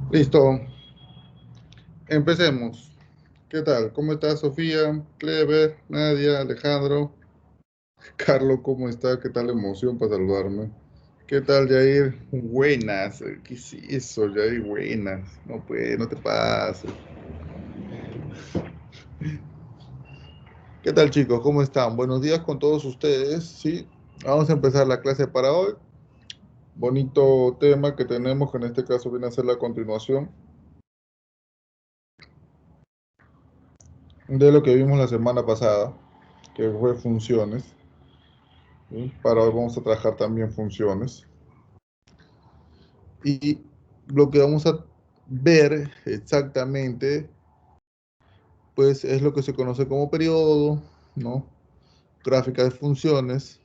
Listo, empecemos. ¿Qué tal? ¿Cómo está Sofía, Clever, Nadia, Alejandro? Carlos, ¿cómo está? ¿Qué tal la emoción para saludarme? ¿Qué tal, Jair? Buenas. ¿Qué es eso, Jair? Buenas. No puede, no te pases. ¿Qué tal, chicos? ¿Cómo están? Buenos días con todos ustedes. Sí, vamos a empezar la clase para hoy. Bonito tema que tenemos, que en este caso viene a ser la continuación de lo que vimos la semana pasada, que fue funciones. ¿Sí? Para hoy vamos a trabajar también funciones. Y lo que vamos a ver exactamente, pues es lo que se conoce como periodo, ¿no? Gráfica de funciones.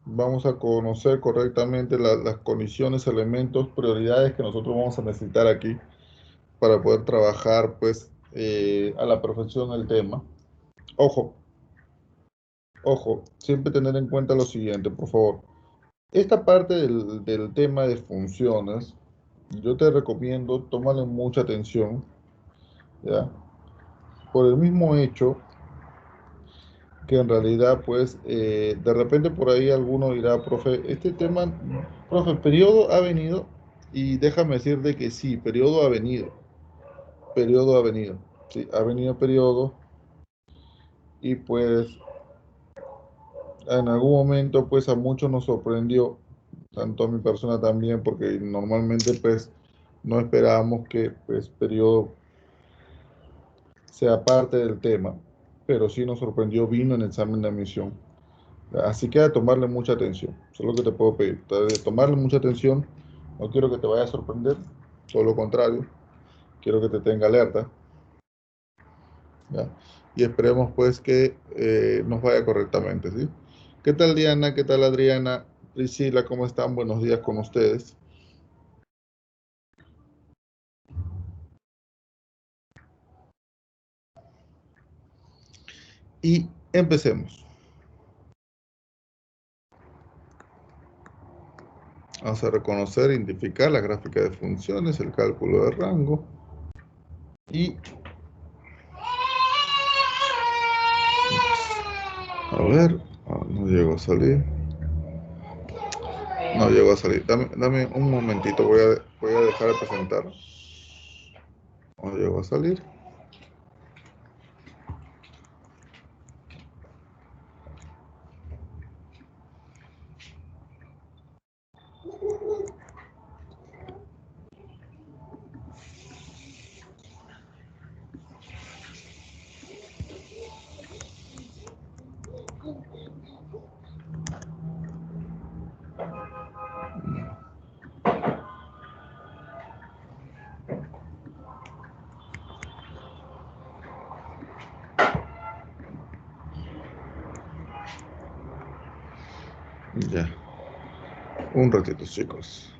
Vamos a conocer correctamente las condiciones, elementos, prioridades que nosotros vamos a necesitar aquí para poder trabajar, pues, a la perfección el tema. Ojo, ojo, siempre tener en cuenta lo siguiente, por favor. Esta parte del tema de funciones, yo te recomiendo tomarle mucha atención, ¿ya? Por el mismo hecho que en realidad, pues, de repente por ahí alguno dirá, profe, este tema, profe, periodo ha venido, y déjame decirte que sí, periodo ha venido, sí, ha venido periodo, y pues en algún momento, pues a muchos nos sorprendió, tanto a mi persona también, porque normalmente, pues, no esperábamos que, pues, periodo sea parte del tema, pero sí nos sorprendió, vino en el examen de admisión. Así que a tomarle mucha atención. Eso es lo que te puedo pedir. De tomarle mucha atención. No quiero que te vaya a sorprender. Todo lo contrario. Quiero que te tenga alerta. ¿Ya? Y esperemos pues que nos vaya correctamente. ¿Sí? ¿Qué tal Diana? ¿Qué tal Adriana? Priscila, ¿cómo están? Buenos días con ustedes. Y empecemos. Vamos a reconocer, identificar la gráfica de funciones, el cálculo de rango. Y a ver, no llego a salir. No llegó a salir. Dame un momentito, voy a dejar de presentar. No llegó a salir. Ya, un ratito, chicos.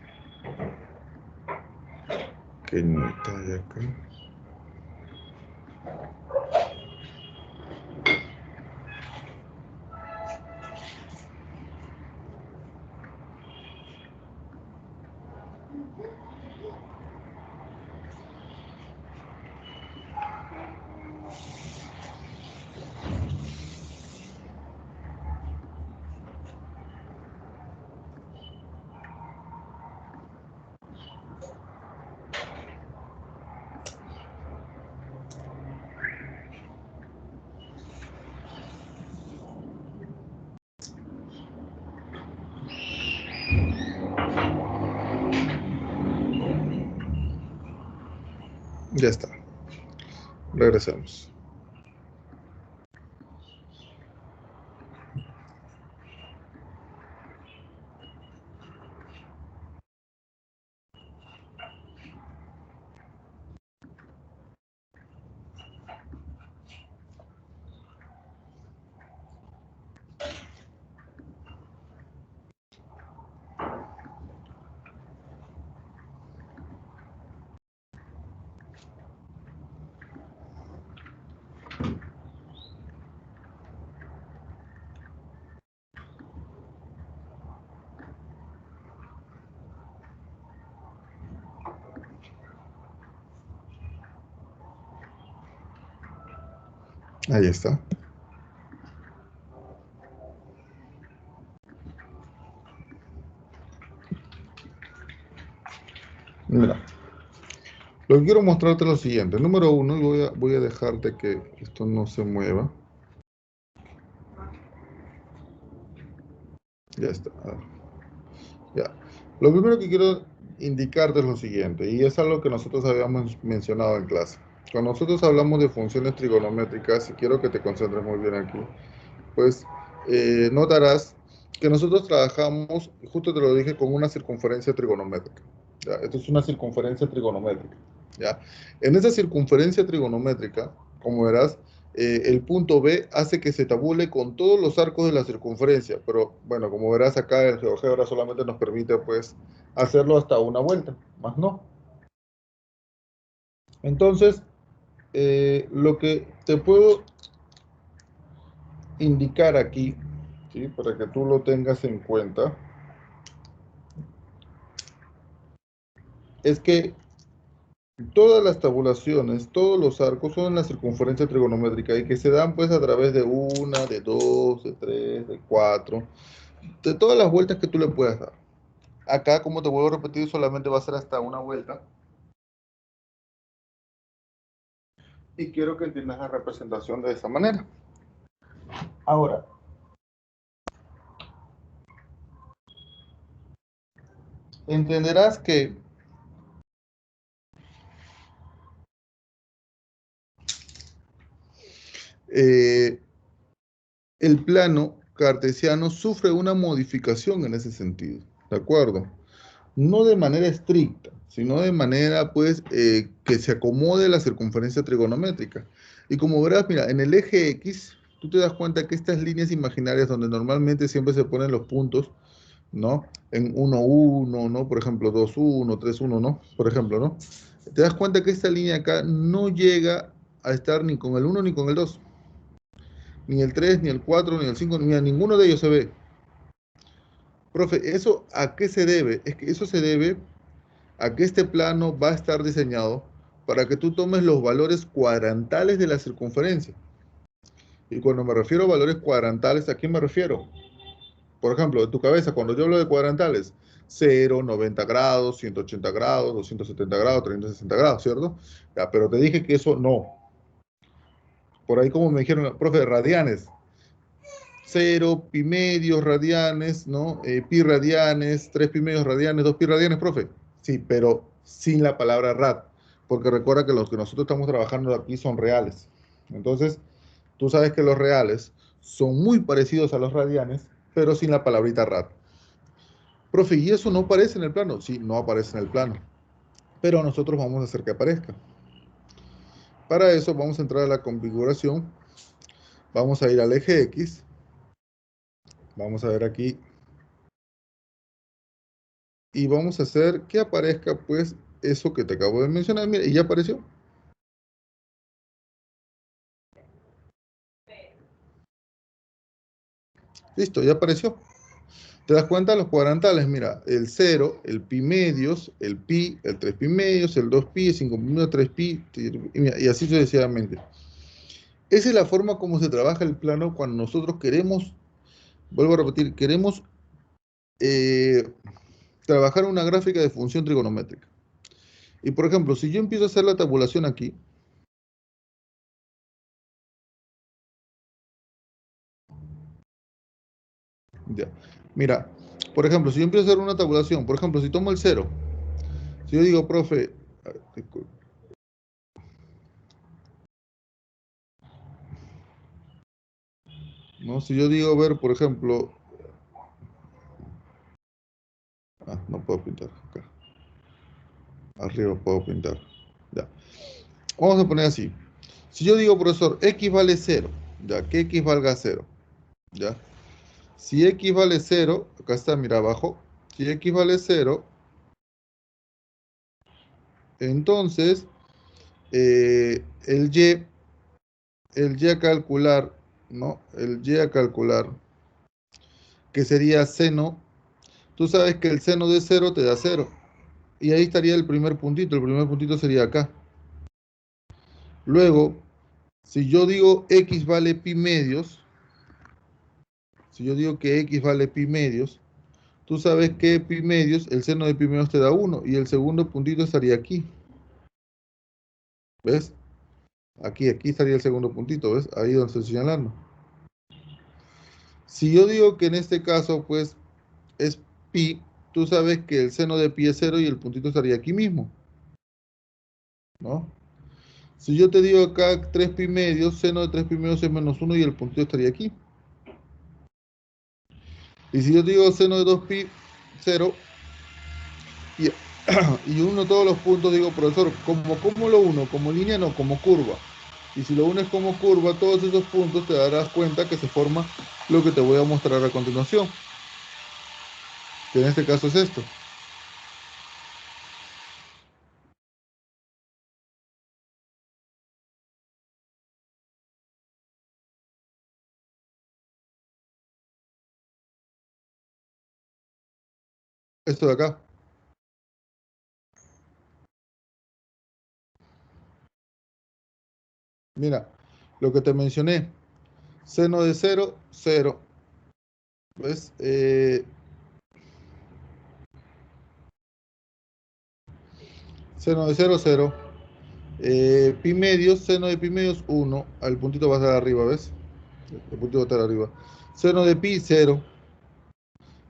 ¿Qué nota hay acá? Ya está. Regresemos. Ahí está. Mira, lo que quiero mostrarte es lo siguiente. Número uno, y voy a dejarte que esto no se mueva. Ya está. Ya. Lo primero que quiero indicarte es lo siguiente, y es algo que nosotros habíamos mencionado en clase. Cuando nosotros hablamos de funciones trigonométricas, y quiero que te concentres muy bien aquí, pues notarás que nosotros trabajamos, justo te lo dije, con una circunferencia trigonométrica. ¿Ya? Esto es una circunferencia trigonométrica. ¿Ya? En esa circunferencia trigonométrica, como verás, el punto B hace que se tabule con todos los arcos de la circunferencia, pero bueno, como verás acá el GeoGebra solamente nos permite pues hacerlo hasta una vuelta, más no. Entonces, lo que te puedo indicar aquí, ¿sí? Para que tú lo tengas en cuenta, es que todas las tabulaciones, todos los arcos son en la circunferencia trigonométrica y que se dan pues a través de una, de dos, de tres, de cuatro, de todas las vueltas que tú le puedas dar. Acá, como te vuelvo a repetir, solamente va a ser hasta una vuelta y quiero que entiendas la representación de esa manera. Ahora, entenderás que eh, el plano cartesiano sufre una modificación en ese sentido, ¿de acuerdo? No de manera estricta, sino de manera pues que se acomode la circunferencia trigonométrica. Y como verás, mira, en el eje X, tú te das cuenta que estas líneas imaginarias donde normalmente siempre se ponen los puntos, ¿no? En 1, 1, ¿no? Por ejemplo, 2, 1, 3, 1, ¿no? Por ejemplo, ¿no? Te das cuenta que esta línea acá no llega a estar ni con el 1 ni con el 2, ni el 3, ni el 4, ni el 5, ni a ninguno de ellos se ve. Profe, ¿eso a qué se debe? Es que eso se debe a que este plano va a estar diseñado para que tú tomes los valores cuadrantales de la circunferencia. Y cuando me refiero a valores cuadrantales, ¿a qué me refiero? Por ejemplo, en tu cabeza, cuando yo hablo de cuadrantales, 0, 90 grados, 180 grados, 270 grados, 360 grados, ¿cierto? Ya, pero te dije que eso no. Por ahí como me dijeron, profe, radianes, 0, pi medios radianes, ¿no? Pi radianes, 3 pi medios radianes, 2 pi radianes, profe. Sí, pero sin la palabra rad, porque recuerda que los que nosotros estamos trabajando aquí son reales. Entonces, tú sabes que los reales son muy parecidos a los radianes, pero sin la palabrita rad. Profe, ¿y eso no aparece en el plano? Sí, no aparece en el plano, pero nosotros vamos a hacer que aparezca. Para eso vamos a entrar a la configuración, vamos a ir al eje X, vamos a ver aquí y vamos a hacer que aparezca pues eso que te acabo de mencionar. Mira, y ya apareció. Listo, ya apareció. ¿Te das cuenta? Los cuadrantales, mira, el 0, el pi medios, el pi, el 3 pi medios, el 2 pi, el 5 pi medios, 3 pi, y así sucesivamente. Esa es la forma como se trabaja el plano cuando nosotros queremos, vuelvo a repetir, queremos eh, trabajar una gráfica de función trigonométrica. Y por ejemplo, si yo empiezo a hacer la tabulación aquí, ya, mira, por ejemplo, si yo empiezo a hacer una tabulación, por ejemplo, si tomo el 0, si yo digo, profe, ¿no? Si yo digo, ver, por ejemplo, no puedo pintar acá, arriba puedo pintar, ya. Vamos a poner así. Si yo digo, profesor, x vale 0, ya, que x valga 0, ya. Si x vale 0, acá está, mira abajo, si x vale 0, entonces el y a calcular, ¿no? El y a calcular, que sería seno, tú sabes que el seno de 0 te da 0, y ahí estaría el primer puntito sería acá. Luego, Si yo digo x vale pi medios, si yo digo que x vale pi medios, tú sabes que pi medios, el seno de pi medios te da 1 y el segundo puntito estaría aquí. ¿Ves? Aquí estaría el segundo puntito, ¿ves? Ahí donde estoy señalando. Si yo digo que en este caso, pues, es pi, tú sabes que el seno de pi es 0 y el puntito estaría aquí mismo, ¿no? Si yo te digo acá 3 pi medios, seno de 3 pi medios es menos 1 y el puntito estaría aquí. Y si yo digo seno de 2 pi, 0, y, y uno todos los puntos, digo, profesor, ¿cómo lo uno? ¿Como línea? No, como curva. Y si lo unes como curva, todos esos puntos te darás cuenta que se forma lo que te voy a mostrar a continuación, que en este caso es esto. Esto de acá. Mira, lo que te mencioné, seno de 0, 0. ¿Ves? Seno de 0, 0. Pi medios, seno de pi medios, 1. El puntito va a estar arriba, ¿ves? El puntito va a estar arriba. Seno de pi, 0.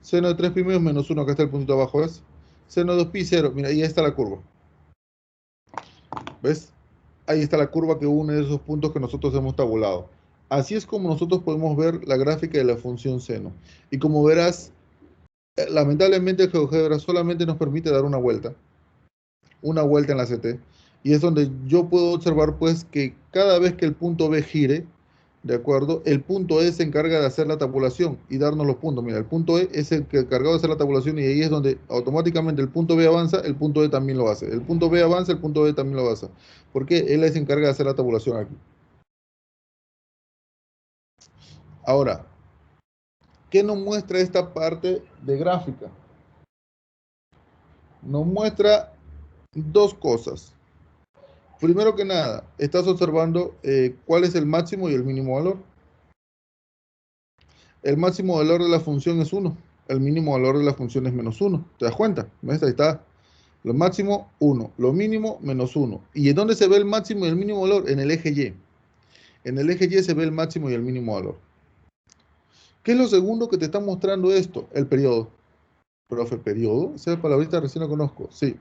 Seno de 3 pi medios menos 1. Acá está el puntito abajo, ¿ves? Seno de 2 pi, 0. Mira, ahí está la curva. ¿Ves? Ahí está la curva que une esos puntos que nosotros hemos tabulado. Así es como nosotros podemos ver la gráfica de la función seno. Y como verás, lamentablemente el GeoGebra solamente nos permite dar una vuelta en la CT. Y es donde yo puedo observar pues que cada vez que el punto B gire, ¿de acuerdo? El punto E se encarga de hacer la tabulación y darnos los puntos. Mira, el punto E es el que encargado de hacer la tabulación y ahí es donde automáticamente el punto B avanza, el punto E también lo hace. El punto B avanza, el punto E también lo hace. Porque él se encarga de hacer la tabulación aquí. Ahora, ¿qué nos muestra esta parte de gráfica? Nos muestra dos cosas. Primero que nada, estás observando cuál es el máximo y el mínimo valor. El máximo valor de la función es 1. El mínimo valor de la función es menos 1. ¿Te das cuenta? ¿Ves? Ahí está. Lo máximo, 1. Lo mínimo, menos 1. ¿Y en dónde se ve el máximo y el mínimo valor? En el eje Y. En el eje Y se ve el máximo y el mínimo valor. ¿Qué es lo segundo que te está mostrando esto? El periodo. Profe, ¿periodo? Esa palabrita recién la conozco. Sí.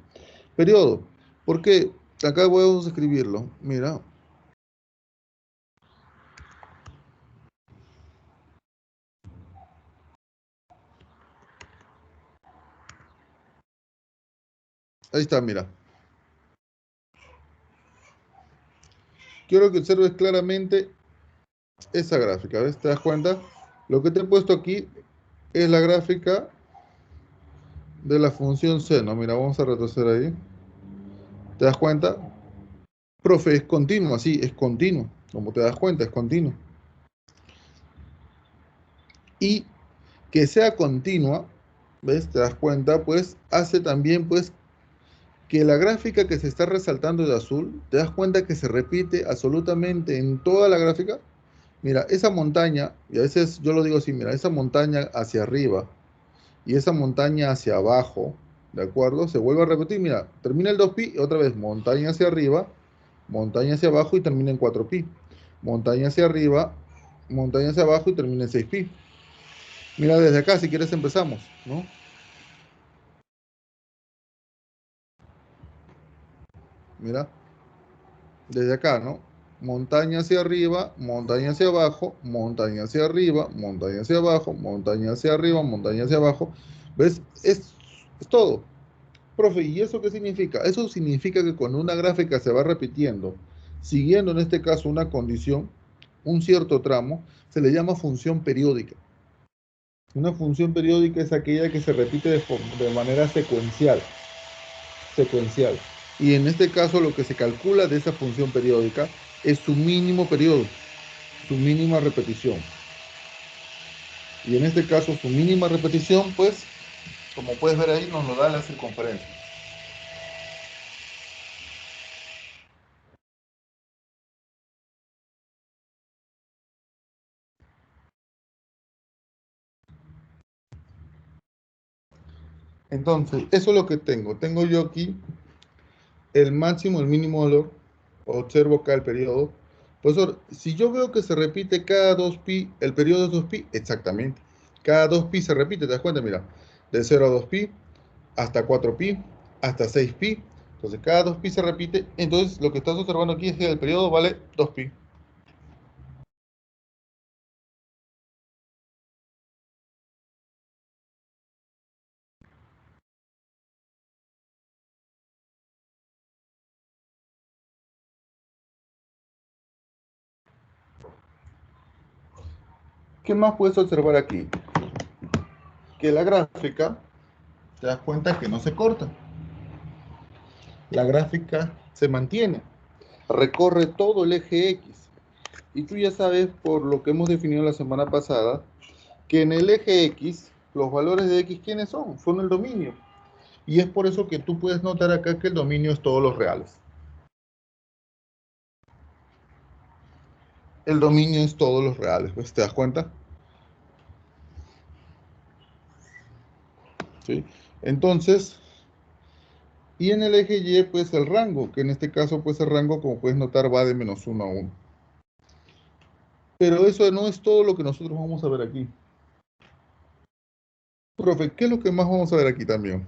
Periodo. ¿Por qué? Acá podemos escribirlo. Mira. Ahí está, mira. Quiero que observes claramente esa gráfica. ¿Ves? ¿Te das cuenta? Lo que te he puesto aquí es la gráfica de la función seno. Mira, vamos a retroceder ahí. ¿Te das cuenta? Profe, es continuo, así, es continuo. Como te das cuenta, es continuo. Y que sea continua, ¿ves? Te das cuenta, pues hace también, pues, que la gráfica que se está resaltando de azul, te das cuenta que se repite absolutamente en toda la gráfica. Mira, esa montaña, y a veces yo lo digo así, mira, esa montaña hacia arriba y esa montaña hacia abajo, ¿de acuerdo? Se vuelve a repetir, mira, termina el 2pi y otra vez montaña hacia arriba, montaña hacia abajo y termina en 4pi. Montaña hacia arriba, montaña hacia abajo y termina en 6pi. Mira, desde acá, si quieres empezamos, ¿no? Mira, desde acá, ¿no? Montaña hacia arriba, montaña hacia abajo, montaña hacia arriba, montaña hacia abajo, montaña hacia arriba, montaña hacia abajo. ¿Ves? Es todo. Profe, ¿y eso qué significa? Eso significa que cuando una gráfica se va repitiendo, siguiendo en este caso una condición, un cierto tramo, se le llama función periódica. Una función periódica es aquella que se repite de manera secuencial. Y en este caso lo que se calcula de esa función periódica es su mínimo periodo, su mínima repetición. Y en este caso su mínima repetición, pues, como puedes ver ahí, nos lo da la circunferencia. Entonces, eso es lo que tengo. Tengo yo aquí el máximo, el mínimo valor. Observo acá el periodo. Profesor, si yo veo que se repite cada 2pi, el periodo es 2pi, exactamente. Cada 2pi se repite, ¿te das cuenta? Mira, de 0 a 2pi, hasta 4pi, hasta 6pi. Entonces, cada 2pi se repite. Entonces, lo que estás observando aquí es que el periodo vale 2pi. ¿Qué más puedes observar aquí? Que la gráfica, te das cuenta que no se corta. La gráfica se mantiene, recorre todo el eje X. Y tú ya sabes, por lo que hemos definido la semana pasada, que en el eje X, los valores de X, ¿quiénes son? Son el dominio. Y es por eso que tú puedes notar acá que el dominio es todos los reales. El dominio es todos los reales, ¿ves? ¿Te das cuenta? ¿Sí? Entonces, y en el eje Y, pues el rango, que en este caso, pues el rango, como puedes notar, va de -1 a 1. Pero eso no es todo lo que nosotros vamos a ver aquí. Profe, ¿qué es lo que más vamos a ver aquí también?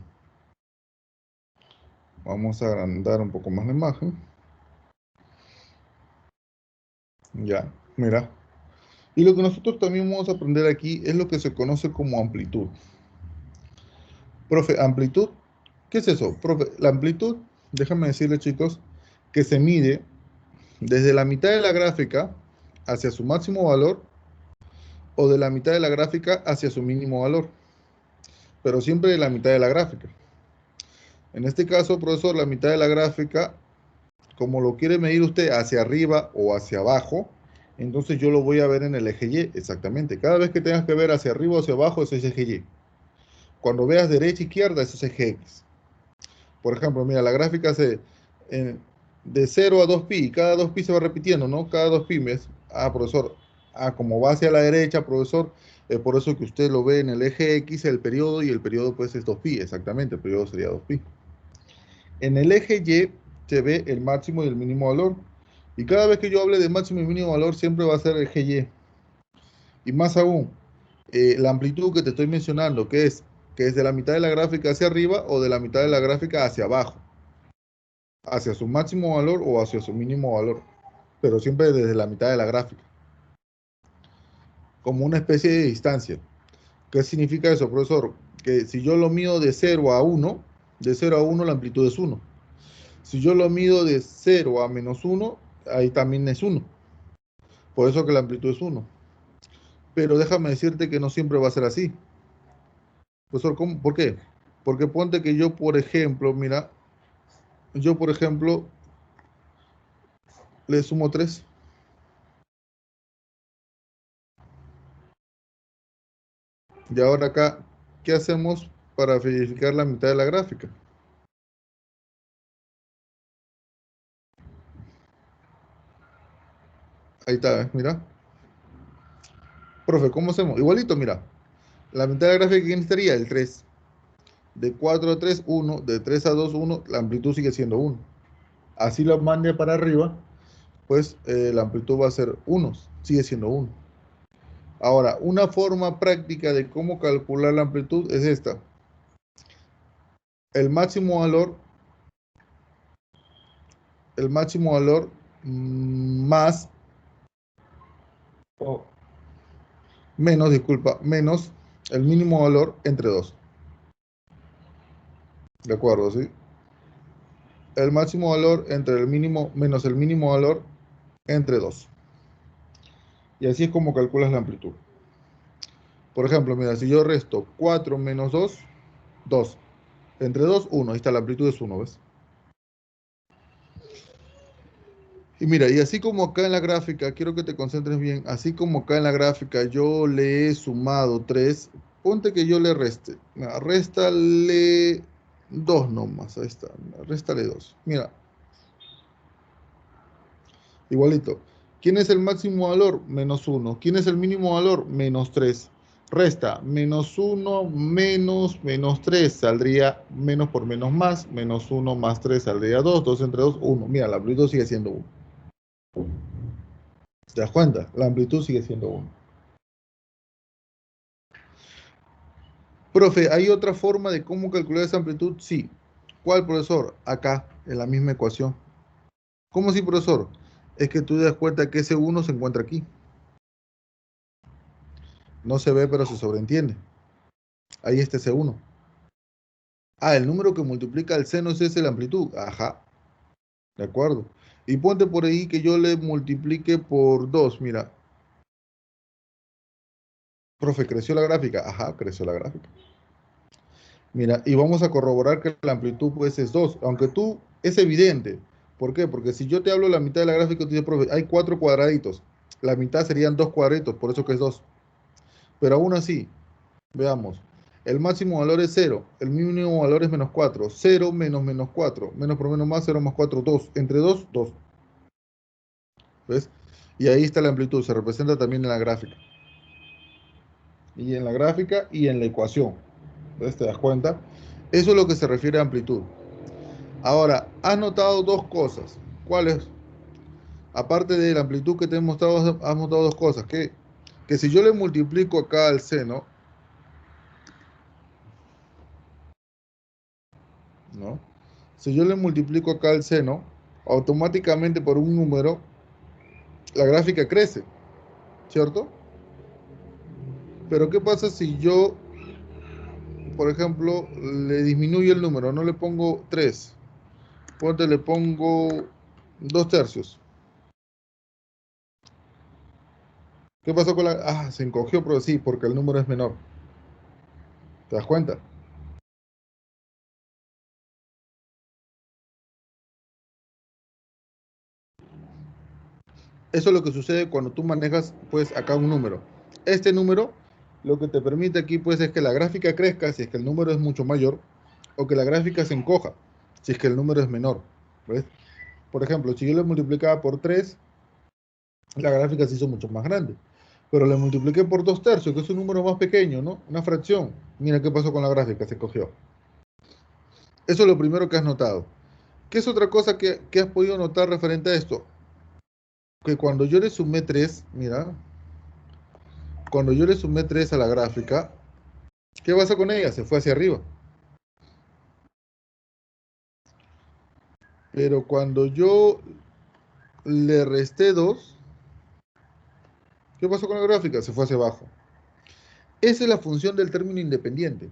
Vamos a agrandar un poco más la imagen. Ya, mira. Y lo que nosotros también vamos a aprender aquí es lo que se conoce como amplitud. Profe, amplitud, ¿qué es eso? Profe, la amplitud, déjame decirle chicos, que se mide desde la mitad de la gráfica hacia su máximo valor o de la mitad de la gráfica hacia su mínimo valor, pero siempre de la mitad de la gráfica. En este caso, profesor, la mitad de la gráfica, como lo quiere medir usted hacia arriba o hacia abajo, entonces yo lo voy a ver en el eje Y, exactamente. Cada vez que tengas que ver hacia arriba o hacia abajo, ese es eje Y. Cuando veas derecha, izquierda, eso es eje X. Por ejemplo, mira, la gráfica se de 0 a 2pi, y cada 2pi se va repitiendo, ¿no? Cada 2pi mes. Ah, profesor, como va hacia la derecha, profesor, por eso que usted lo ve en el eje X, el periodo, y el periodo pues es 2pi, exactamente, el periodo sería 2pi. En el eje Y se ve el máximo y el mínimo valor. Y cada vez que yo hable de máximo y mínimo valor, siempre va a ser el eje Y. Y más aún, la amplitud que te estoy mencionando, que es de la mitad de la gráfica hacia arriba o de la mitad de la gráfica hacia abajo, hacia su máximo valor o hacia su mínimo valor, pero siempre desde la mitad de la gráfica, como una especie de distancia. ¿Qué significa eso, profesor? Que si yo lo mido de 0 a 1, de 0 a 1 la amplitud es 1. Si yo lo mido de 0 a -1, ahí también es 1. Por eso que la amplitud es 1. Pero déjame decirte que no siempre va a ser así. Profesor, ¿cómo? ¿Por qué? Porque ponte que yo, por ejemplo, mira, yo, por ejemplo, le sumo 3. Y ahora acá, ¿qué hacemos para verificar la mitad de la gráfica? Ahí está, mira. Profe, ¿cómo hacemos? Igualito, mira. La mitad de la gráfica, ¿quién estaría? El 3. De 4 a 3, 1. De 3 a 2, 1. La amplitud sigue siendo 1. Así lo mande para arriba, pues la amplitud va a ser 1. Sigue siendo 1. Ahora, una forma práctica de cómo calcular la amplitud es esta. El máximo valor, el máximo valor más, o menos, disculpa, menos el mínimo valor entre 2. ¿De acuerdo? ¿Sí? El máximo valor entre el mínimo menos el mínimo valor entre 2. Y así es como calculas la amplitud. Por ejemplo, mira, si yo resto 4 menos 2, 2. Entre 2, 1. Ahí está, la amplitud es 1, ¿ves? Y mira, y así como acá en la gráfica, quiero que te concentres bien, así como acá en la gráfica yo le he sumado 3, ponte que yo le reste. Mira, réstale 2 nomás, ahí está, réstale 2. Mira, igualito. ¿Quién es el máximo valor? -1. ¿Quién es el mínimo valor? -3. Resta menos 1 menos 3 saldría menos por menos más, menos 1 más 3 saldría 2, 2 entre 2, 1. Mira, la amplitud sigue siendo 1. ¿Te das cuenta? La amplitud sigue siendo 1. Profe, ¿hay otra forma de cómo calcular esa amplitud? Sí. ¿Cuál, profesor? Acá, en la misma ecuación. ¿Cómo sí, profesor? Es que tú te das cuenta que ese 1 se encuentra aquí. No se ve, pero se sobreentiende. Ahí está ese 1. Ah, el número que multiplica el seno es ese, la amplitud. Ajá, de acuerdo. Y ponte por ahí que yo le multiplique por 2. Mira, profe, ¿creció la gráfica? Ajá, creció la gráfica. Mira, y vamos a corroborar que la amplitud pues es 2, aunque tú es evidente. ¿Por qué? Porque si yo te hablo la mitad de la gráfica, tú dices, profe, hay 4 cuadraditos. La mitad serían 2 cuadraditos, por eso que es 2. Pero aún así, veamos. El máximo valor es 0, el mínimo valor es menos 4. 0 menos menos 4. Menos por menos más, 0 más 4, 2. Entre 2, 2. ¿Ves? Y ahí está la amplitud, se representa también en la gráfica. Y en la gráfica y en la ecuación. ¿Ves? ¿Te das cuenta? Eso es lo que se refiere a amplitud. Ahora, has notado dos cosas. ¿Cuáles? Aparte de la amplitud que te he mostrado, has notado dos cosas. Que si yo le multiplico acá al seno, ¿no? Si yo le multiplico acá al seno, automáticamente por un número, la gráfica crece, ¿cierto? Pero ¿qué pasa si yo, por ejemplo, le disminuyo el número? No le pongo 3, ponte, le pongo 2 tercios. ¿Qué pasó con la...? Ah, se encogió, pero sí, porque el número es menor. ¿Te das cuenta? Eso es lo que sucede cuando tú manejas, pues, acá un número. Este número, lo que te permite aquí, pues, es que la gráfica crezca si es que el número es mucho mayor, o que la gráfica se encoja si es que el número es menor. ¿Ves? Por ejemplo, si yo le multiplicaba por 3, la gráfica se hizo mucho más grande. Pero le multipliqué por 2 tercios, que es un número más pequeño, ¿no? Una fracción. Mira qué pasó con la gráfica, se cogió. Eso es lo primero que has notado. ¿Qué es otra cosa que has podido notar referente a esto? Que cuando yo le sumé 3, mira, cuando yo le sumé 3 a la gráfica, ¿qué pasa con ella? Se fue hacia arriba. Pero cuando yo le resté 2, ¿qué pasó con la gráfica? Se fue hacia abajo. Esa es la función del término independiente.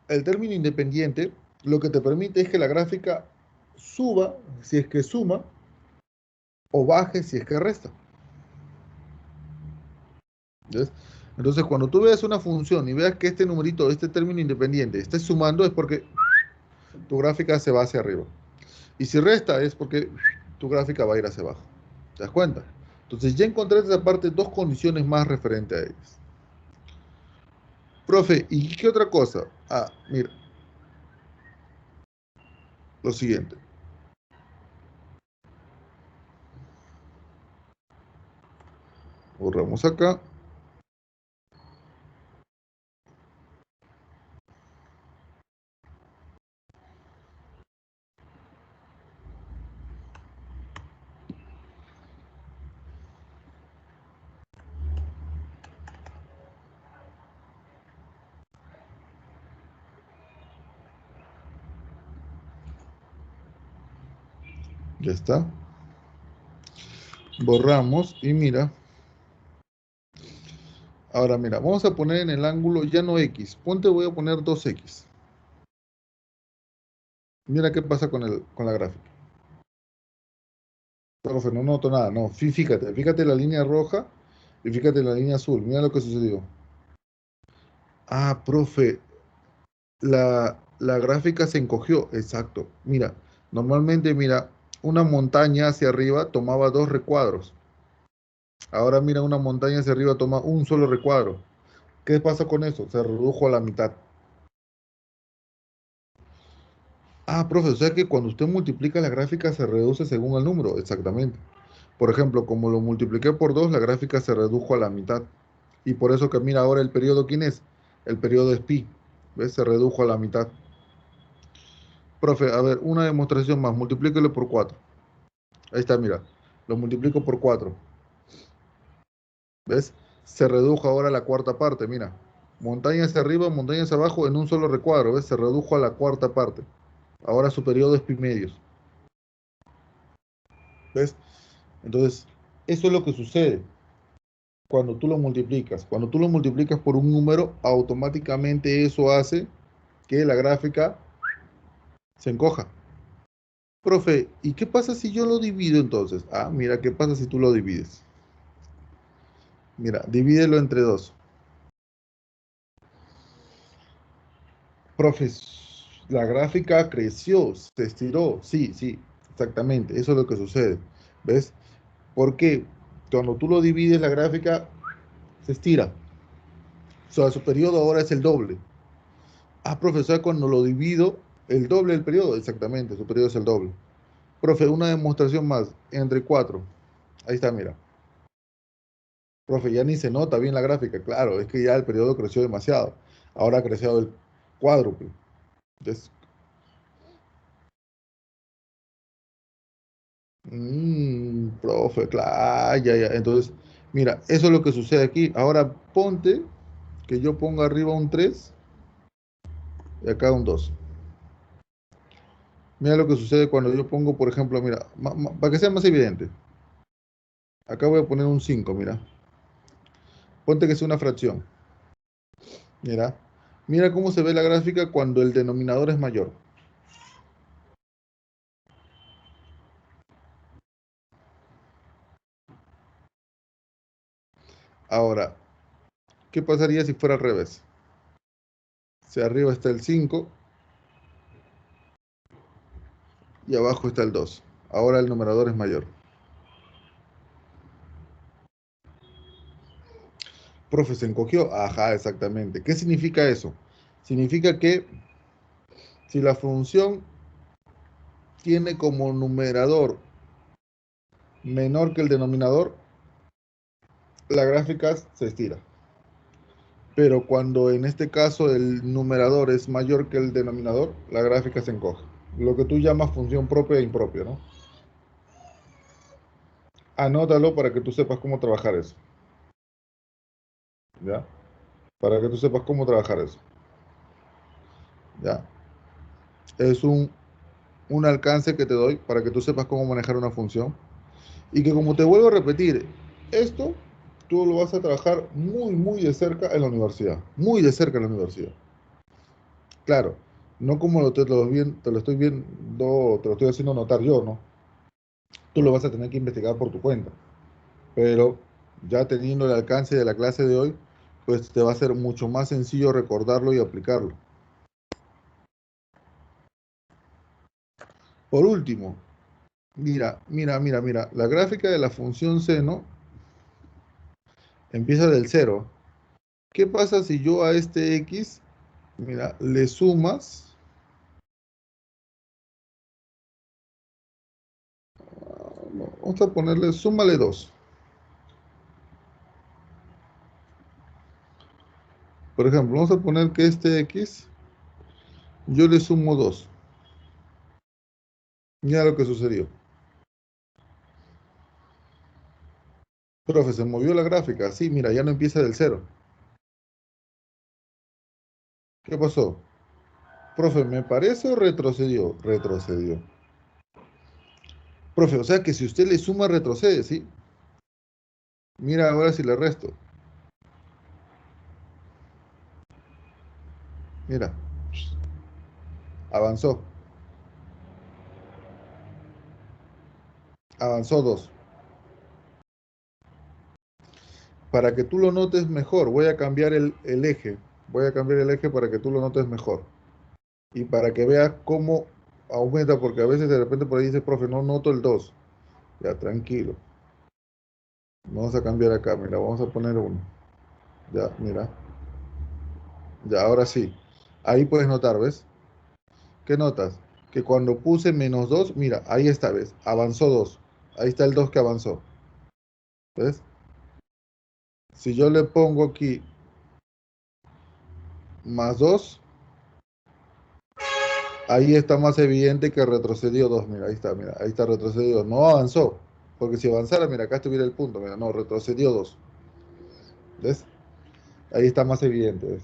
El término independiente lo que te permite es que la gráfica suba si es que suma o baje si es que resta. ¿Ves? Entonces, cuando tú veas una función y veas que este numerito, este término independiente, esté sumando, es porque tu gráfica se va hacia arriba. Y si resta, es porque tu gráfica va a ir hacia abajo. ¿Te das cuenta? Entonces, ya encontré esa parte dos condiciones más referentes a ellas. Profe, ¿y qué otra cosa? Ah, mira, lo siguiente. Borramos acá. Ya está. Borramos y mira. Ahora mira, vamos a poner en el ángulo ya no X. Ponte, voy a poner 2X. Mira qué pasa con la gráfica. Profe, no noto nada. No, fíjate la línea roja y fíjate la línea azul. Mira lo que sucedió. Ah, profe, la gráfica se encogió. Exacto. Mira, normalmente, mira, una montaña hacia arriba tomaba dos recuadros. Ahora mira, una montaña hacia arriba toma un solo recuadro. ¿Qué pasa con eso? Se redujo a la mitad. Ah, profe, o sea que cuando usted multiplica la gráfica se reduce según el número, exactamente. Por ejemplo, como lo multipliqué por 2, la gráfica se redujo a la mitad. Y por eso que mira ahora el periodo, ¿quién es? El periodo es pi. ¿Ves? Se redujo a la mitad. Profe, a ver, una demostración más. Multiplíquelo por 4. Ahí está, mira. Lo multiplico por 4. ¿Ves? Se redujo ahora a la cuarta parte, mira. Montañas arriba, montañas abajo en un solo recuadro, ¿ves? Se redujo a la cuarta parte. Ahora su periodo es pi medios. ¿Ves? Entonces, eso es lo que sucede cuando tú lo multiplicas. Cuando tú lo multiplicas por un número, automáticamente eso hace que la gráfica se encoja. Profe, ¿y qué pasa si yo lo divido entonces? Ah, mira, ¿qué pasa si tú lo divides? Mira, divídelo entre 2. Profe, la gráfica creció, se estiró. Sí, sí, exactamente. Eso es lo que sucede. ¿Ves? Porque cuando tú lo divides, la gráfica se estira. O sea, su periodo ahora es el doble. Ah, profesor, cuando lo divido, el doble del periodo. Exactamente, su periodo es el doble. Profe, una demostración más. Entre 4. Ahí está, mira. Profe, ya ni se nota bien la gráfica. Claro, es que ya el periodo creció demasiado. Ahora ha crecido el cuádruple. Entonces, profe, claro, ya, ya. Entonces, mira, eso es lo que sucede aquí. Ahora ponte que yo ponga arriba un 3 y acá un 2. Mira lo que sucede cuando yo pongo, por ejemplo, mira, para que sea más evidente. Acá voy a poner un 5, mira. Ponte que sea una fracción. Mira. Mira cómo se ve la gráfica cuando el denominador es mayor. Ahora, ¿qué pasaría si fuera al revés? Si arriba está el 5 y abajo está el 2. Ahora el numerador es mayor. Profe, se encogió. Ajá, exactamente. ¿Qué significa eso? Significa que si la función tiene como numerador menor que el denominador, la gráfica se estira. Pero cuando en este caso el numerador es mayor que el denominador, la gráfica se encoge. Lo que tú llamas función propia e impropia, ¿no? Anótalo para que tú sepas cómo trabajar eso, ¿ya? Para que tú sepas cómo trabajar eso, ¿ya? Es un alcance que te doy para que tú sepas cómo manejar una función. Y que como te vuelvo a repetir, esto tú lo vas a trabajar muy, muy de cerca en la universidad. Muy de cerca en la universidad. Claro, no como te lo estoy viendo, te lo estoy haciendo notar yo, ¿no? Tú lo vas a tener que investigar por tu cuenta. Pero ya teniendo el alcance de la clase de hoy, pues te va a ser mucho más sencillo recordarlo y aplicarlo. Por último, mira, la gráfica de la función seno empieza del cero. ¿Qué pasa si yo a este x, mira, le sumas, vamos a ponerle, súmale 2? Por ejemplo, vamos a poner que este x, yo le sumo 2. Mira lo que sucedió. Profe, se movió la gráfica. Sí, mira, ya no empieza del cero. ¿Qué pasó? Profe, ¿me parece o retrocedió? Retrocedió. Profe, o sea que si usted le suma, retrocede, ¿sí? Mira ahora si le resto. Mira, avanzó. Avanzó 2. Para que tú lo notes mejor, voy a cambiar el eje. Voy a cambiar el eje para que tú lo notes mejor. Y para que veas cómo aumenta, porque a veces de repente por ahí dice, profe, no noto el 2. Ya, tranquilo. Vamos a cambiar acá, mira, vamos a poner 1. Ya, mira. Ya, ahora sí. Ahí puedes notar, ¿ves? ¿Qué notas? Que cuando puse -2, mira, ahí está, ¿ves? Avanzó 2. Ahí está el 2 que avanzó. ¿Ves? Si yo le pongo aquí más 2, ahí está más evidente que retrocedió 2. Mira, ahí está retrocedido 2. No avanzó, porque si avanzara, mira, acá estuviera el punto, mira, no, retrocedió 2. ¿Ves? Ahí está más evidente, ¿ves?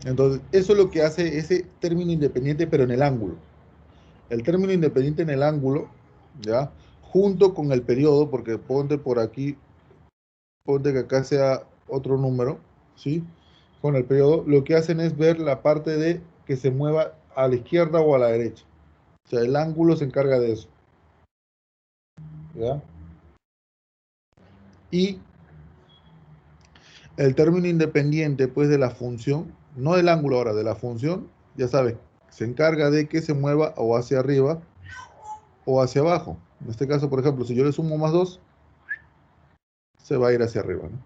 Entonces, eso es lo que hace ese término independiente, pero en el ángulo. El término independiente en el ángulo, ¿ya? Junto con el periodo, porque ponte por aquí, ponte que acá sea otro número, ¿sí? Con el periodo, lo que hacen es ver la parte de que se mueva a la izquierda o a la derecha. O sea, el ángulo se encarga de eso, ¿ya? Y el término independiente, pues, de la función, no del ángulo ahora, de la función, ya sabes, se encarga de que se mueva o hacia arriba o hacia abajo. En este caso, por ejemplo, si yo le sumo más 2, se va a ir hacia arriba, ¿no?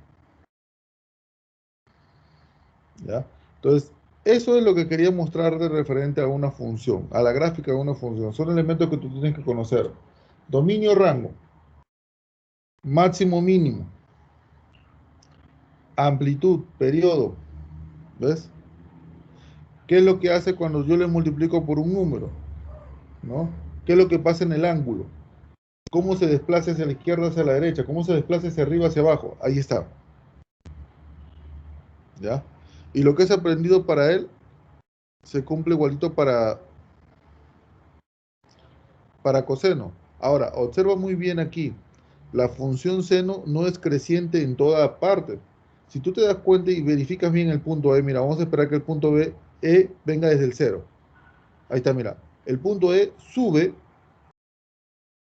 ¿Ya? Entonces, eso es lo que quería mostrar de referente a una función, a la gráfica de una función. Son elementos que tú tienes que conocer. Dominio, rango, máximo, mínimo, amplitud, periodo, ¿ves? ¿Qué es lo que hace cuando yo le multiplico por un número? ¿No? ¿Qué es lo que pasa en el ángulo? ¿Cómo se desplaza hacia la izquierda, hacia la derecha? ¿Cómo se desplaza hacia arriba, hacia abajo? Ahí está, ¿ya? Y lo que es aprendido para él se cumple igualito para coseno. Ahora, observa muy bien aquí, la función seno no es creciente en toda parte. Si tú te das cuenta y verificas bien el punto E, mira, vamos a esperar que el punto B, E venga desde el cero. Ahí está, mira. El punto E sube,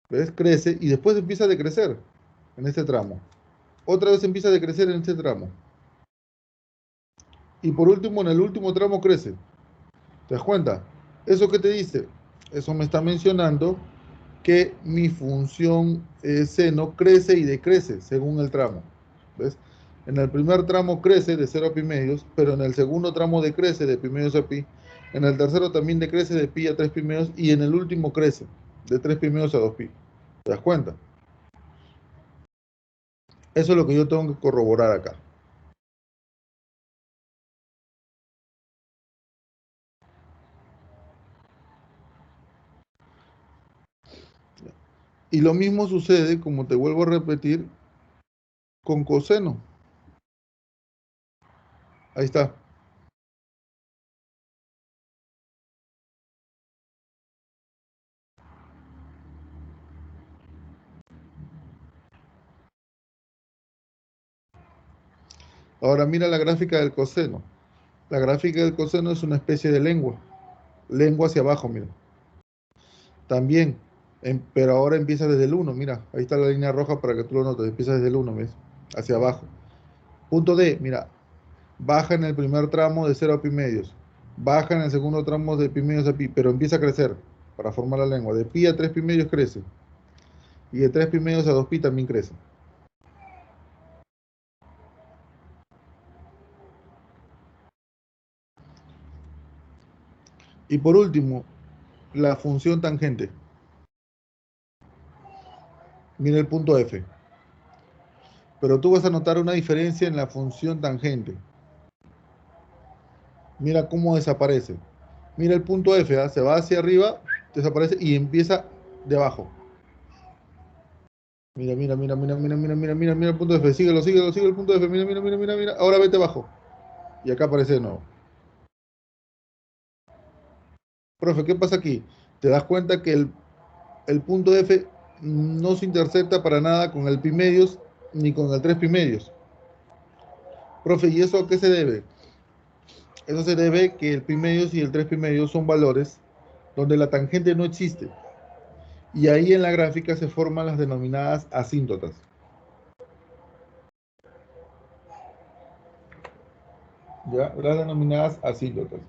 ¿ves? Crece y después empieza a decrecer en este tramo. Otra vez empieza a decrecer en este tramo. Y por último, en el último tramo crece. ¿Te das cuenta? ¿Eso qué te dice? Eso me está mencionando que mi función seno crece y decrece según el tramo. ¿Ves? En el primer tramo crece de 0 a pi medios, pero en el segundo tramo decrece de pi medios a pi. En el tercero también decrece de pi a 3 pi medios y en el último crece de 3 pi medios a 2 pi. ¿Te das cuenta? Eso es lo que yo tengo que corroborar acá. Y lo mismo sucede, como te vuelvo a repetir, con coseno. Ahí está. Ahora mira la gráfica del coseno. La gráfica del coseno es una especie de lengua. Lengua hacia abajo, mira. También, pero ahora empieza desde el uno. Mira, ahí está la línea roja para que tú lo notes. Empieza desde el uno, ¿ves? Hacia abajo. Punto D, mira, baja en el primer tramo de 0 a pi medios. Baja en el segundo tramo de pi medios a pi, pero empieza a crecer para formar la lengua. De pi a 3 pi medios crece. Y de 3 pi medios a 2 pi también crece. Y por último, la función tangente. Mira el punto F. Pero tú vas a notar una diferencia en la función tangente. Mira cómo desaparece. Mira el punto F, ¿ah? Se va hacia arriba, desaparece y empieza de abajo. Mira el punto F. Sigue el punto F. Mira. Ahora vete abajo. Y acá aparece de nuevo. Profe, ¿qué pasa aquí? Te das cuenta que el punto F no se intersecta para nada con el pi medios ni con el 3 pi medios. Profe, ¿y eso a qué se debe? Eso se debe que el pi medios y el 3 pi medios son valores donde la tangente no existe. Y ahí en la gráfica se forman las denominadas asíntotas. ¿Ya? Las denominadas asíntotas.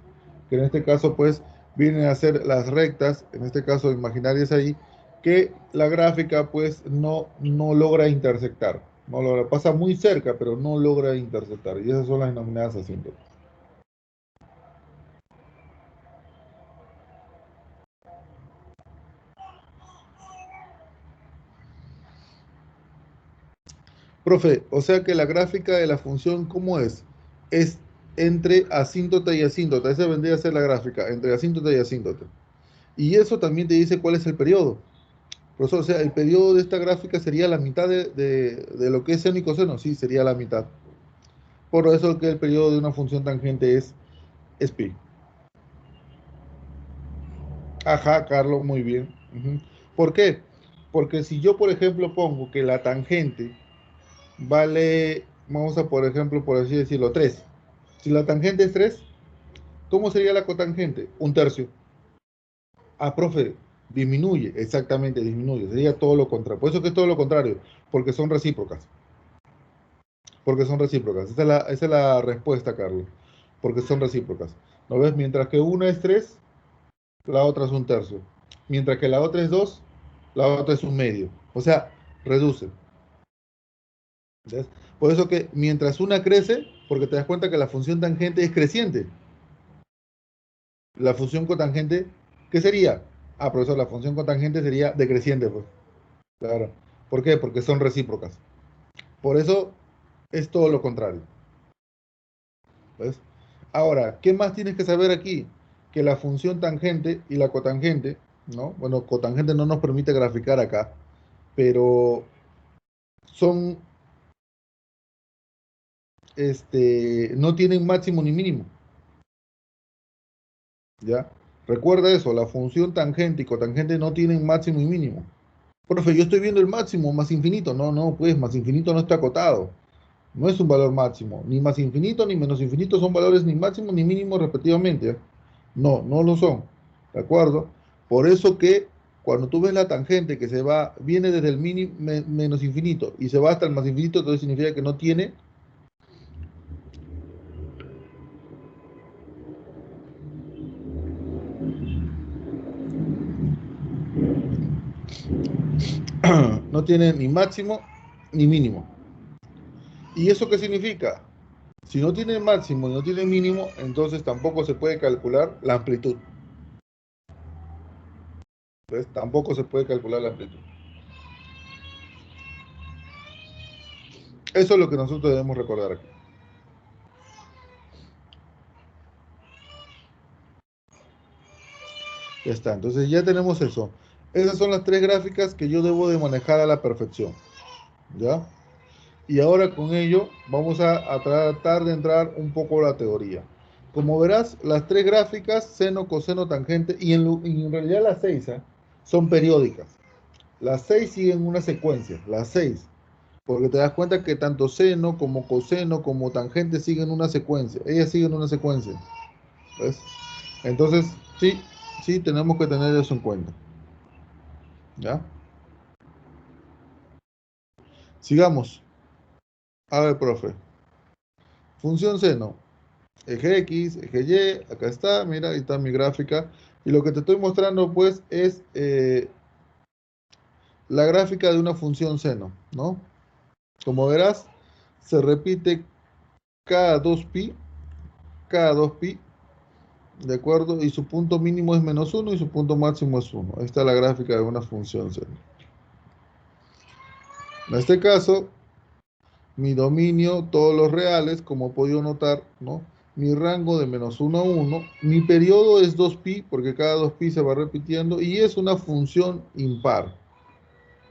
Que en este caso, pues, vienen a ser las rectas, en este caso imaginarias ahí, que la gráfica, pues, no logra intersectar. No logra, pasa muy cerca, pero no logra intersectar. Y esas son las denominadas asíntotas. Profe, o sea que la gráfica de la función, ¿cómo es? Es entre asíntota y asíntota. Esa vendría a ser la gráfica, entre asíntota y asíntota. Y eso también te dice cuál es el periodo. Profesor, o sea, el periodo de esta gráfica sería la mitad de lo que es seno y coseno. Sí, sería la mitad. Por eso que el periodo de una función tangente es pi. Ajá, Carlos, muy bien. Ujú. ¿Por qué? Porque si yo, por ejemplo, pongo que la tangente vale, vamos a, por ejemplo, por así decirlo, 3. Si la tangente es 3, ¿cómo sería la cotangente? Un tercio. Ah, profe, disminuye, exactamente, disminuye. Sería todo lo contrario. Por eso que es todo lo contrario, porque son recíprocas. Porque son recíprocas. Esa es la respuesta, Carlos. Porque son recíprocas. ¿No ves? Mientras que una es 3, la otra es un tercio. Mientras que la otra es 2, la otra es un medio. O sea, reduce. ¿Ves? Por eso que mientras una crece, porque te das cuenta que la función tangente es creciente. La función cotangente, ¿qué sería? Ah, profesor, la función cotangente sería decreciente, pues. Claro. ¿Por qué? Porque son recíprocas. Por eso es todo lo contrario. ¿Ves? Ahora, ¿qué más tienes que saber aquí? Que la función tangente y la cotangente, ¿no? Bueno, cotangente no nos permite graficar acá, pero son, no tienen máximo ni mínimo, ¿ya? Recuerda eso, la función tangente y cotangente no tienen máximo y mínimo. Profe, yo estoy viendo el máximo más infinito. No, no, pues más infinito no está acotado. No es un valor máximo. Ni más infinito ni menos infinito son valores ni máximo ni mínimo respectivamente. ¿Eh? No, no lo son. ¿De acuerdo? Por eso que cuando tú ves la tangente que se va, viene desde el menos infinito y se va hasta el más infinito, entonces significa que no tiene, no tiene ni máximo ni mínimo. ¿Y eso qué significa? Si no tiene máximo y no tiene mínimo, entonces tampoco se puede calcular la amplitud. Entonces tampoco se puede calcular la amplitud. Eso es lo que nosotros debemos recordar aquí. Ya está, entonces ya tenemos eso. Esas son las tres gráficas que yo debo de manejar a la perfección. ¿Ya? Y ahora con ello vamos a tratar de entrar un poco a la teoría. Como verás, las tres gráficas, seno, coseno, tangente, y en realidad las seis, ¿eh? Son periódicas. Las seis siguen una secuencia, las seis. Porque te das cuenta que tanto seno como coseno como tangente siguen una secuencia. Ellas siguen una secuencia. ¿Ves? Entonces, sí, sí, tenemos que tener eso en cuenta. ¿Ya? Sigamos. A ver, profe. Función seno. Eje X, eje Y, acá está, mira, ahí está mi gráfica. Y lo que te estoy mostrando, pues, es la gráfica de una función seno, ¿no? Como verás, se repite cada 2pi, cada 2pi, ¿de acuerdo? Y su punto mínimo es -1 y su punto máximo es 1. Ahí está la gráfica de una función seno. En este caso, mi dominio, todos los reales, como he podido notar, ¿no? Mi rango de -1 a 1. Mi periodo es 2pi, porque cada 2pi se va repitiendo, y es una función impar.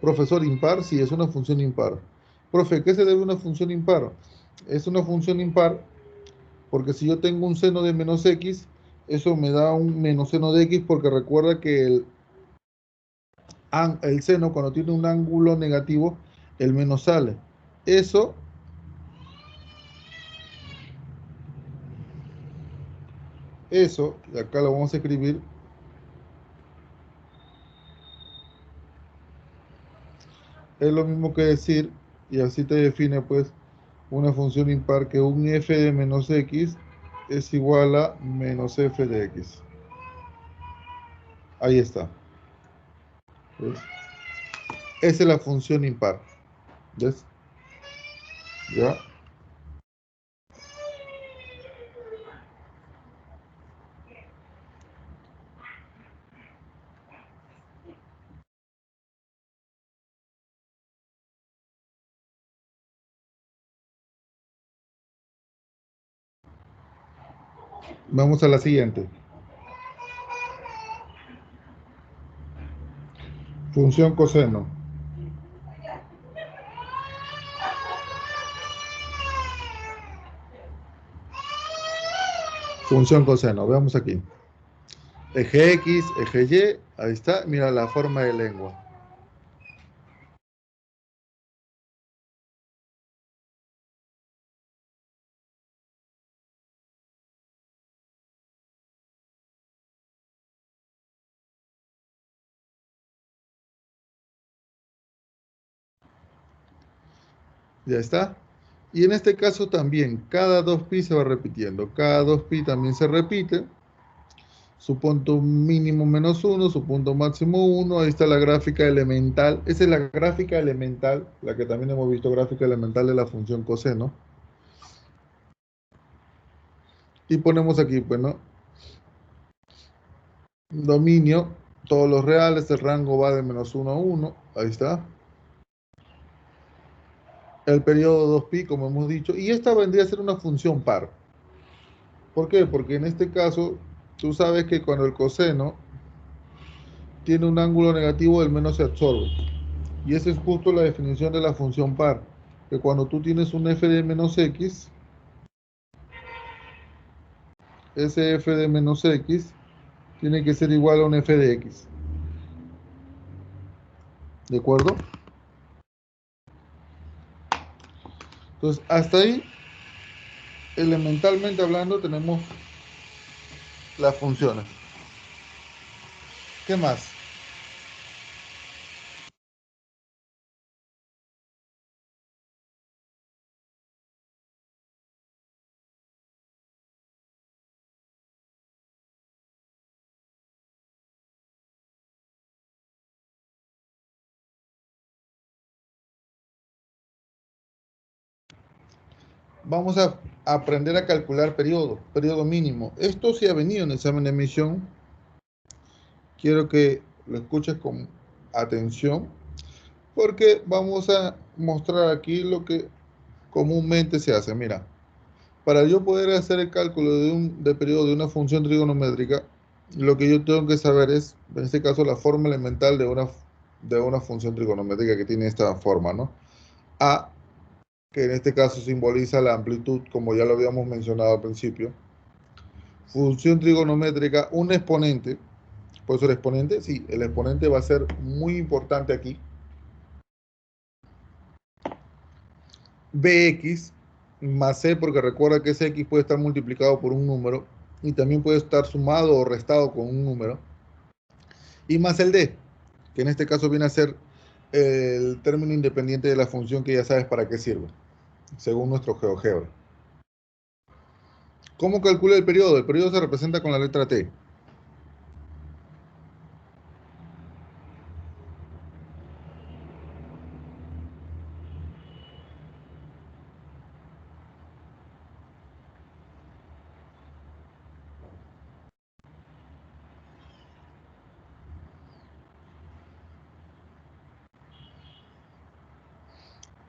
Profesor, impar, sí, es una función impar. Profe, ¿qué se debe a una función impar? Es una función impar porque si yo tengo un seno de -x, eso me da un menos seno de x, porque recuerda que el seno, cuando tiene un ángulo negativo, el menos sale. Eso Eso, y acá lo vamos a escribir, es lo mismo que decir, y así te define pues una función impar que un f de -x es igual a -f de x. Ahí está. ¿Ves? Esa es la función impar. ¿Ves? ¿Ya? Vamos a la siguiente. Función coseno. Función coseno. Veamos aquí. Eje X, eje Y. Ahí está. Mira la forma de lengua. Ya está. Y en este caso también, cada 2pi se va repitiendo. Cada 2pi también se repite. Su punto mínimo -1, su punto máximo 1. Ahí está la gráfica elemental. Esa es la gráfica elemental, la que también hemos visto, gráfica elemental de la función coseno. Y ponemos aquí, pues, ¿no? Dominio, todos los reales, el rango va de -1 a 1. Ahí está. El periodo 2pi, como hemos dicho. Y esta vendría a ser una función par. ¿Por qué? Porque en este caso, tú sabes que cuando el coseno tiene un ángulo negativo, el menos se absorbe. Y esa es justo la definición de la función par. Que cuando tú tienes un f de menos x, ese f de menos x tiene que ser igual a un f de x. ¿De acuerdo? Entonces, hasta ahí, elementalmente hablando, tenemos las funciones. ¿Qué más? Vamos a aprender a calcular periodo mínimo. Esto sí ha venido en el examen de emisión. Quiero que lo escuches con atención, porque vamos a mostrar aquí lo que comúnmente se hace. Mira, para yo poder hacer el cálculo de periodo de una función trigonométrica, lo que yo tengo que saber es, en este caso, la forma elemental de una función trigonométrica que tiene esta forma, ¿no? A, que en este caso simboliza la amplitud, como ya lo habíamos mencionado al principio. Función trigonométrica, un exponente. Por eso el exponente, sí, el exponente va a ser muy importante aquí. Bx más c, porque recuerda que ese x puede estar multiplicado por un número y también puede estar sumado o restado con un número. Y más el d, que en este caso viene a ser el término independiente de la función, que ya sabes para qué sirve, según nuestro GeoGebra. ¿Cómo calcula el periodo? El periodo se representa con la letra T.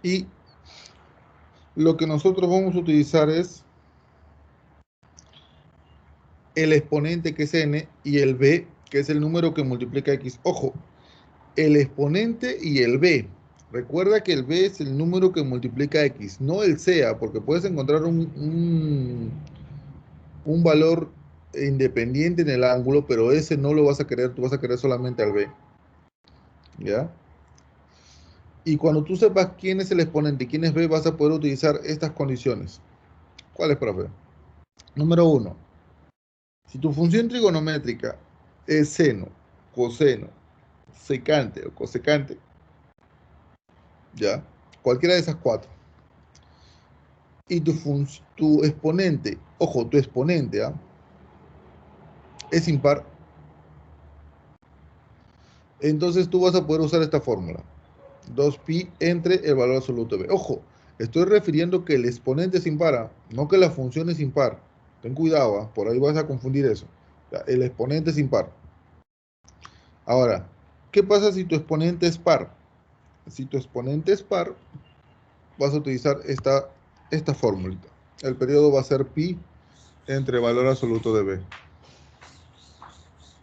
Y lo que nosotros vamos a utilizar es el exponente, que es n, y el b, que es el número que multiplica x. Ojo, el exponente y el b. Recuerda que el b es el número que multiplica x, no el sea, porque puedes encontrar un valor independiente en el ángulo, pero ese no lo vas a querer, tú vas a querer solamente al b. ¿Ya? Y cuando tú sepas quién es el exponente y quién es b, vas a poder utilizar estas condiciones. ¿Cuáles, profe? Número uno, si tu función trigonométrica es seno, coseno, secante o cosecante, ¿ya? Cualquiera de esas cuatro. Y tu exponente, ojo, tu exponente, ¿ah?, es impar, entonces tú vas a poder usar esta fórmula. 2pi entre el valor absoluto de b. Ojo, estoy refiriendo que el exponente es impar, ¿ah?, no que la función es impar. Ten cuidado, ¿ah?, por ahí vas a confundir eso. El exponente es impar. Ahora, ¿qué pasa si tu exponente es par? Si tu exponente es par, vas a utilizar esta fórmula. El periodo va a ser pi entre valor absoluto de B.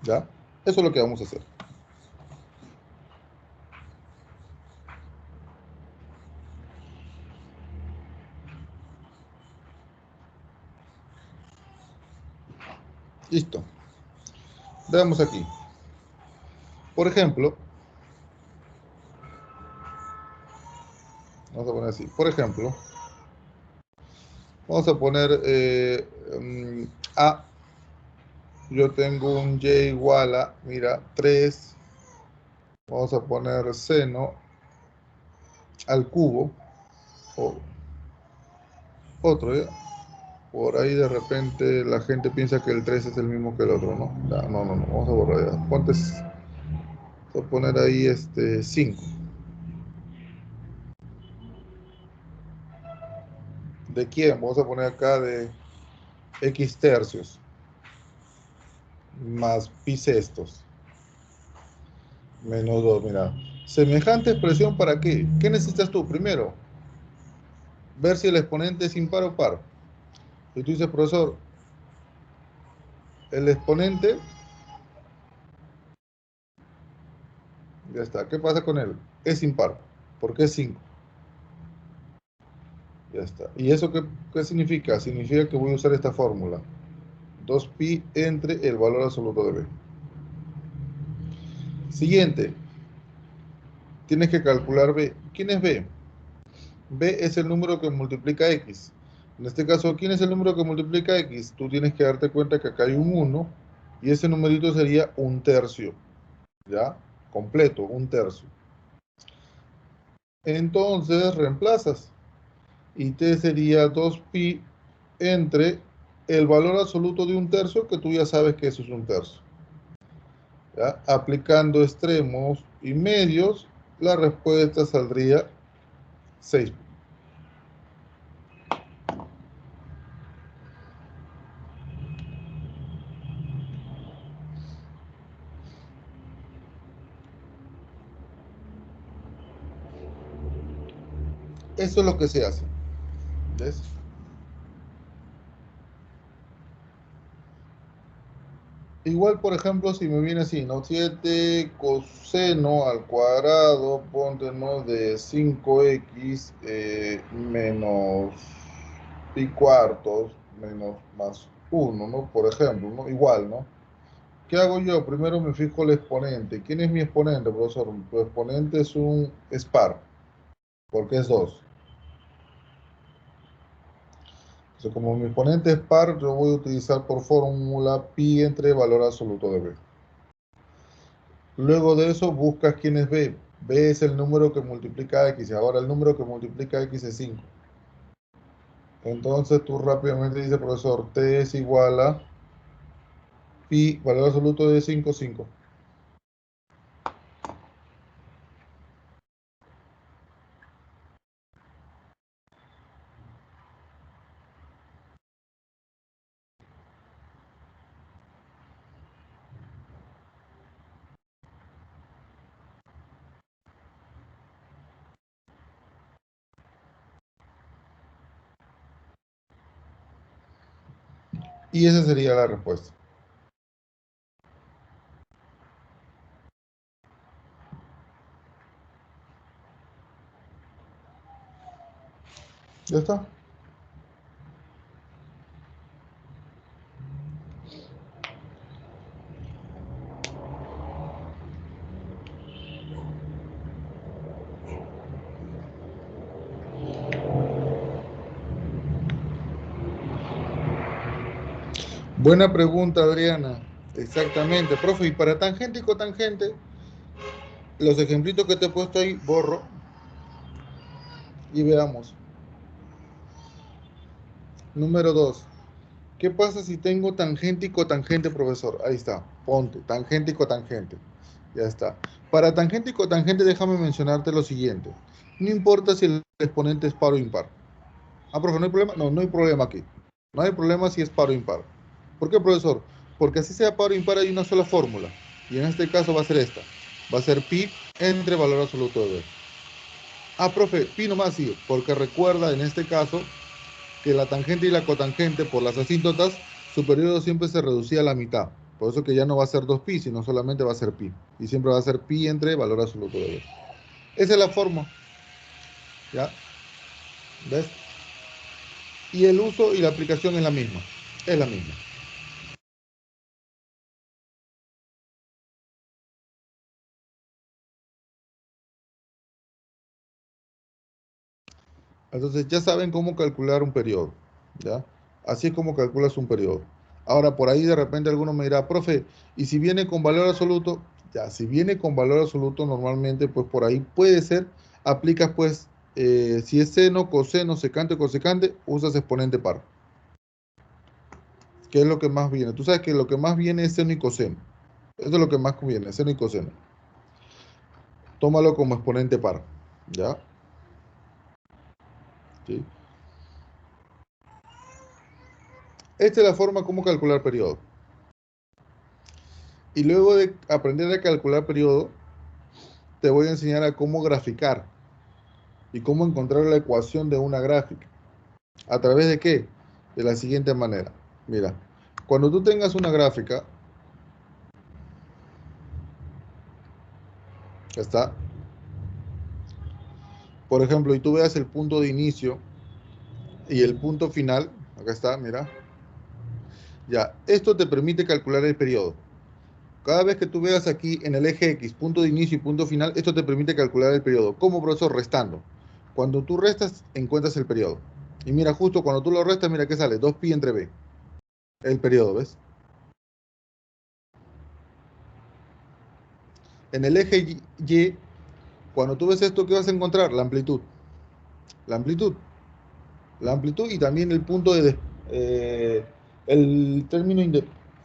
¿Ya? Eso es lo que vamos a hacer. Listo. Veamos aquí. Por ejemplo, vamos a poner así. Por ejemplo, vamos a poner A. Yo tengo un Y igual a, mira, 3. Vamos a poner seno al cubo. O otro, ¿ya? Por ahí de repente la gente piensa que el 3 es el mismo que el otro, ¿no? No, no, no. Vamos a borrar ya. Voy a poner ahí 5. ¿De quién? Vamos a poner acá de X tercios más pi sextos menos 2. Mira, semejante expresión ¿para qué? ¿Qué necesitas tú? Primero, ver si el exponente es impar o par. Y tú dices, profesor, el exponente, ya está. ¿Qué pasa con él? Es impar. ¿Por qué es 5? Ya está. ¿Y eso qué significa? Significa que voy a usar esta fórmula. 2pi entre el valor absoluto de b. Siguiente. Tienes que calcular b. ¿Quién es b? B es el número que multiplica X. En este caso, ¿quién es el número que multiplica X? Tú tienes que darte cuenta que acá hay un 1 y ese numerito sería un tercio. ¿Ya? Completo, un tercio. Entonces reemplazas y T sería 2pi entre el valor absoluto de un tercio, que tú ya sabes que eso es un tercio. ¿Ya? Aplicando extremos y medios, la respuesta saldría 6. Eso es lo que se hace. ¿Ves? Igual, por ejemplo, si me viene así, ¿no? 7 coseno al cuadrado, ponte, ¿no? De 5x menos pi cuartos menos más 1, ¿no? Por ejemplo, ¿no? Igual, ¿no? ¿Qué hago yo? Primero me fijo el exponente. ¿Quién es mi exponente, profesor? Tu exponente es un par, porque es 2. Entonces, como mi exponente es par, yo voy a utilizar por fórmula pi entre valor absoluto de b. Luego de eso buscas quién es b. B es el número que multiplica x. Ahora el número que multiplica x es 5. Entonces tú rápidamente dices, profesor, t es igual a pi, valor absoluto de 5, 5. Y esa sería la respuesta. Ya está. Buena pregunta, Adriana. Exactamente, profe. Y para tangente y cotangente, los ejemplitos que te he puesto ahí, borro y veamos. Número 2. ¿Qué pasa si tengo tangente y cotangente, profesor? Ahí está. Ponte, tangente y cotangente. Ya está. Para tangente y cotangente, déjame mencionarte lo siguiente. No importa si el exponente es par o impar. Ah, profe, ¿no hay problema? No, no hay problema aquí. No hay problema si es par o impar. ¿Por qué, profesor? Porque así sea par o impar hay una sola fórmula. Y en este caso va a ser esta. Va a ser pi entre valor absoluto de b. Ah, profe, pi nomás sí. Porque recuerda en este caso que la tangente y la cotangente por las asíntotas su periodo siempre se reducía a la mitad. Por eso que ya no va a ser 2pi, sino solamente va a ser pi. Y siempre va a ser pi entre valor absoluto de b. Esa es la forma. ¿Ya? ¿Ves? Y el uso y la aplicación es la misma. Es la misma. Entonces ya saben cómo calcular un periodo. ¿Ya? Así es como calculas un periodo. Ahora, por ahí de repente alguno me dirá, profe, ¿y si viene con valor absoluto? Ya, si viene con valor absoluto, normalmente, pues por ahí puede ser, aplicas pues, si es seno, coseno, secante, cosecante, usas exponente par. ¿Qué es lo que más viene? Tú sabes que lo que más viene es seno y coseno. Eso es lo que más conviene, seno y coseno. Tómalo como exponente par. ¿Ya? ¿Sí? Esta es la forma como calcular periodo. Y luego de aprender a calcular periodo, te voy a enseñar a cómo graficar y cómo encontrar la ecuación de una gráfica. ¿A través de qué? De la siguiente manera. Mira, cuando tú tengas una gráfica, ya está, por ejemplo, y tú veas el punto de inicio y el punto final, acá está, mira, ya, esto te permite calcular el periodo. Cada vez que tú veas aquí en el eje X, punto de inicio y punto final, esto te permite calcular el periodo. ¿Cómo, profesor? Restando. Cuando tú restas, encuentras el periodo. Y mira, justo cuando tú lo restas, mira que sale 2pi entre b. El periodo, ¿ves? En el eje Y, cuando tú ves esto, ¿qué vas a encontrar? La amplitud. La amplitud. La amplitud y también el punto de... eh, el, término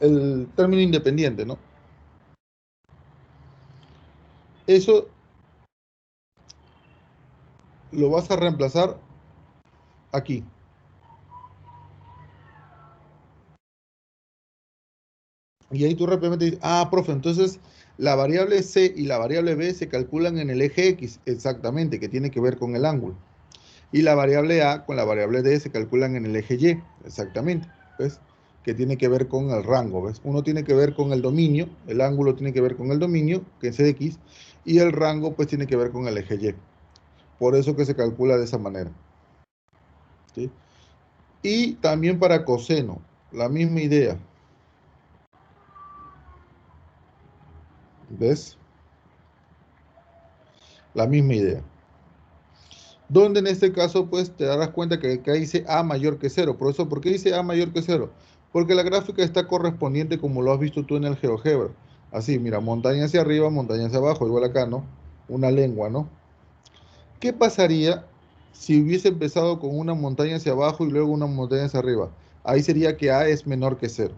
el término independiente, ¿no? Eso lo vas a reemplazar aquí. Y ahí tú rápidamente dices, ah, profe, entonces la variable C y la variable B se calculan en el eje X, exactamente, que tiene que ver con el ángulo. Y la variable A con la variable D se calculan en el eje Y, exactamente, ¿ves? Que tiene que ver con el rango, ¿ves? Uno tiene que ver con el dominio, el ángulo tiene que ver con el dominio, que es X, y el rango pues tiene que ver con el eje Y. Por eso que se calcula de esa manera, ¿sí? Y también para coseno, la misma idea, ¿ves? La misma idea. Donde en este caso, pues te darás cuenta que acá dice A mayor que cero. Por eso, ¿por qué dice A mayor que cero? Porque la gráfica está correspondiente como lo has visto tú en el GeoGebra. Así, mira, montaña hacia arriba, montaña hacia abajo, igual acá, ¿no? Una lengua, ¿no? ¿Qué pasaría si hubiese empezado con una montaña hacia abajo y luego una montaña hacia arriba? Ahí sería que A es menor que cero.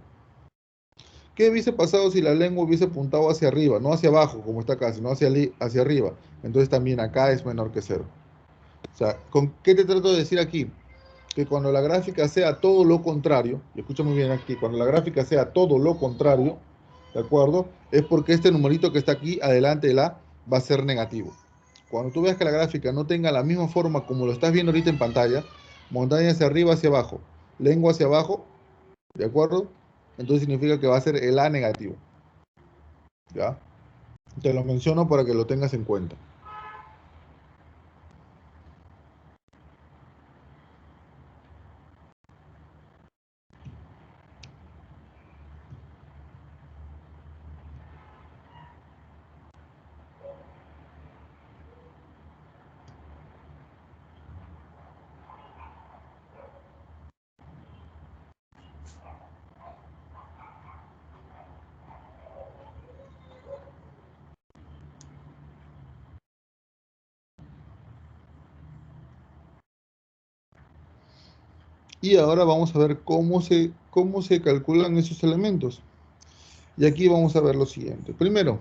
¿Qué hubiese pasado si la lengua hubiese apuntado hacia arriba, no hacia abajo, como está acá, sino hacia arriba? Entonces también acá es menor que cero. O sea, ¿con qué te trato de decir aquí? Que cuando la gráfica sea todo lo contrario, y escucha muy bien aquí, cuando la gráfica sea todo lo contrario, ¿de acuerdo? Es porque este numerito que está aquí, adelante de la, va a ser negativo. Cuando tú veas que la gráfica no tenga la misma forma como lo estás viendo ahorita en pantalla, montaña hacia arriba, hacia abajo, lengua hacia abajo, ¿de acuerdo? Entonces significa que va a ser el A negativo, ¿ya? Te lo menciono para que lo tengas en cuenta. Y ahora vamos a ver cómo se calculan esos elementos. Y aquí vamos a ver lo siguiente. Primero,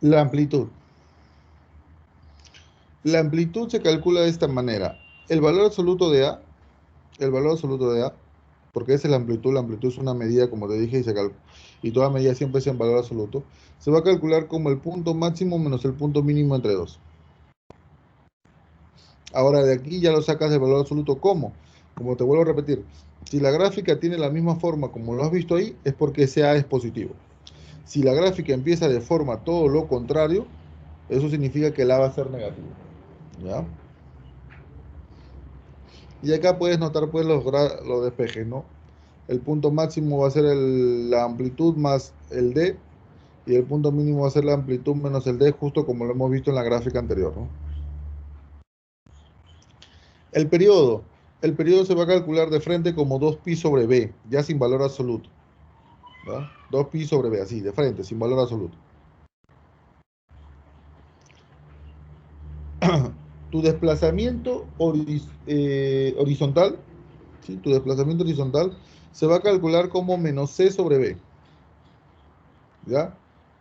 la amplitud. La amplitud se calcula de esta manera. El valor absoluto de A, el valor absoluto de A porque esa es la amplitud es una medida, como te dije, y toda medida siempre es en valor absoluto, se va a calcular como el punto máximo menos el punto mínimo entre dos. Ahora de aquí ya lo sacas del valor absoluto. ¿Cómo? Como te vuelvo a repetir, si la gráfica tiene la misma forma como lo has visto ahí, es porque ese A es positivo. Si la gráfica empieza de forma todo lo contrario, eso significa que el A va a ser negativo. ¿Ya? Y acá puedes notar pues los despejes, ¿no? El punto máximo va a ser la amplitud más el D, y el punto mínimo va a ser la amplitud menos el D, justo como lo hemos visto en la gráfica anterior, ¿no? El periodo. El periodo se va a calcular de frente como 2pi sobre B, ya sin valor absoluto. ¿Ya? 2pi sobre B, así, de frente, sin valor absoluto. Tu desplazamiento horizontal, ¿sí? Tu desplazamiento horizontal se va a calcular como menos C sobre B. ¿Ya?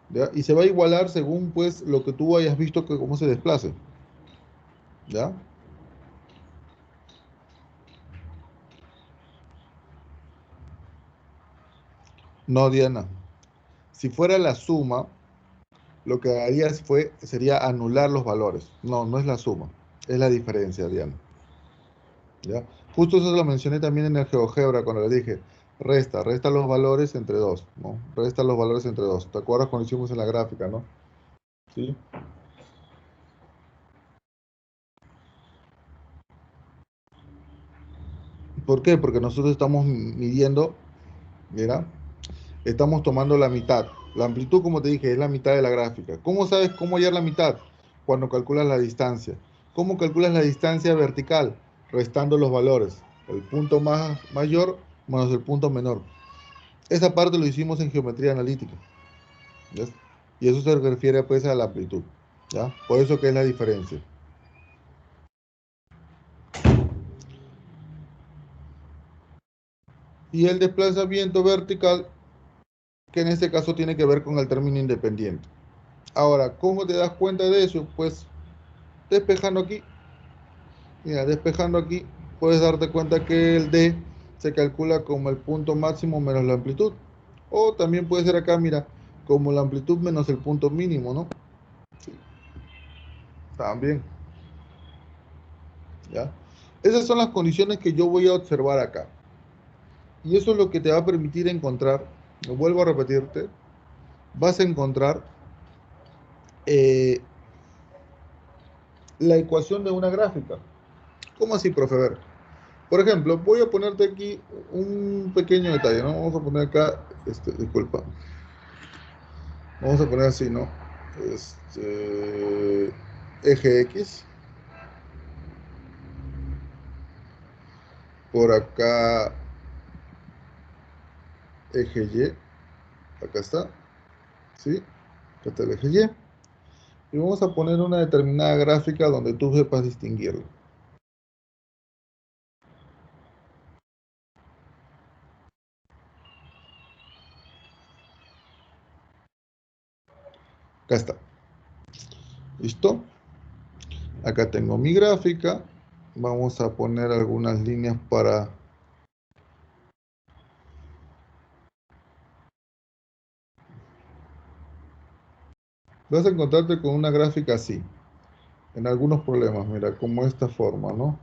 ¿Ya? Y se va a igualar según pues lo que tú hayas visto que cómo se desplace. ¿Ya? No, Diana. Si fuera la suma, lo que harías sería anular los valores. No, no es la suma, es la diferencia, Diana. ¿Ya? Justo eso lo mencioné también en el GeoGebra cuando le dije, resta los valores entre dos, ¿no? Resta los valores entre dos. ¿Te acuerdas cuando hicimos en la gráfica, no? ¿Sí? ¿Por qué? Porque nosotros estamos midiendo, mira, estamos tomando la mitad. La amplitud, como te dije, es la mitad de la gráfica. ¿Cómo sabes cómo hallar la mitad? Cuando calculas la distancia. ¿Cómo calculas la distancia vertical? Restando los valores. El punto más mayor menos el punto menor. Esa parte lo hicimos en geometría analítica. ¿Ves? Y eso se refiere pues a la amplitud. ¿Ya? Por eso que es la diferencia. Y el desplazamiento vertical, que en este caso tiene que ver con el término independiente. Ahora, ¿cómo te das cuenta de eso? Pues despejando aquí. Mira, despejando aquí, puedes darte cuenta que el D se calcula como el punto máximo menos la amplitud. O también puede ser acá, mira, como la amplitud menos el punto mínimo, ¿no? Sí, también, ¿ya? Esas son las condiciones que yo voy a observar acá. Y eso es lo que te va a permitir encontrar, lo vuelvo a repetirte, vas a encontrar eh, la ecuación de una gráfica. ¿Cómo así, profe? A ver, por ejemplo, voy a ponerte aquí un pequeño detalle, ¿no? Vamos a poner acá, disculpa, vamos a poner así, ¿no? Eje X, por acá eje Y, acá está, ¿sí? Acá está el eje Y. Y vamos a poner una determinada gráfica donde tú sepas distinguirlo. Acá está. ¿Listo? Acá tengo mi gráfica. Vamos a poner algunas líneas para... Vas a encontrarte con una gráfica así, en algunos problemas, mira, como esta forma, ¿no?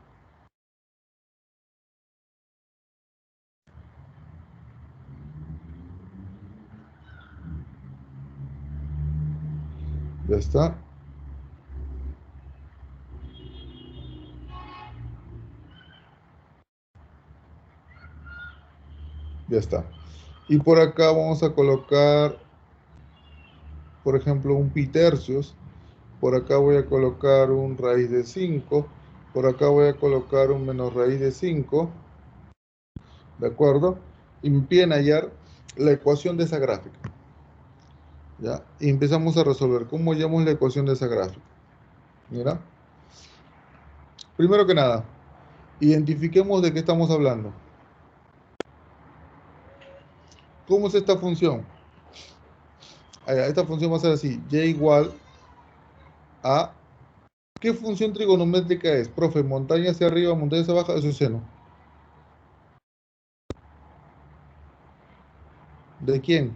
Ya está, ya está. Y por acá vamos a colocar, por ejemplo, un pi tercios. Por acá voy a colocar un raíz de 5. Por acá voy a colocar un menos raíz de 5. ¿De acuerdo? Y me piden hallar la ecuación de esa gráfica. ¿Ya? Y empezamos a resolver. ¿Cómo hallamos la ecuación de esa gráfica? Mira, primero que nada, identifiquemos de qué estamos hablando. ¿Cómo es esta función? Esta función va a ser así, y igual a... ¿Qué función trigonométrica es? Profe, montaña hacia arriba, montaña hacia abajo, eso es seno. ¿De quién?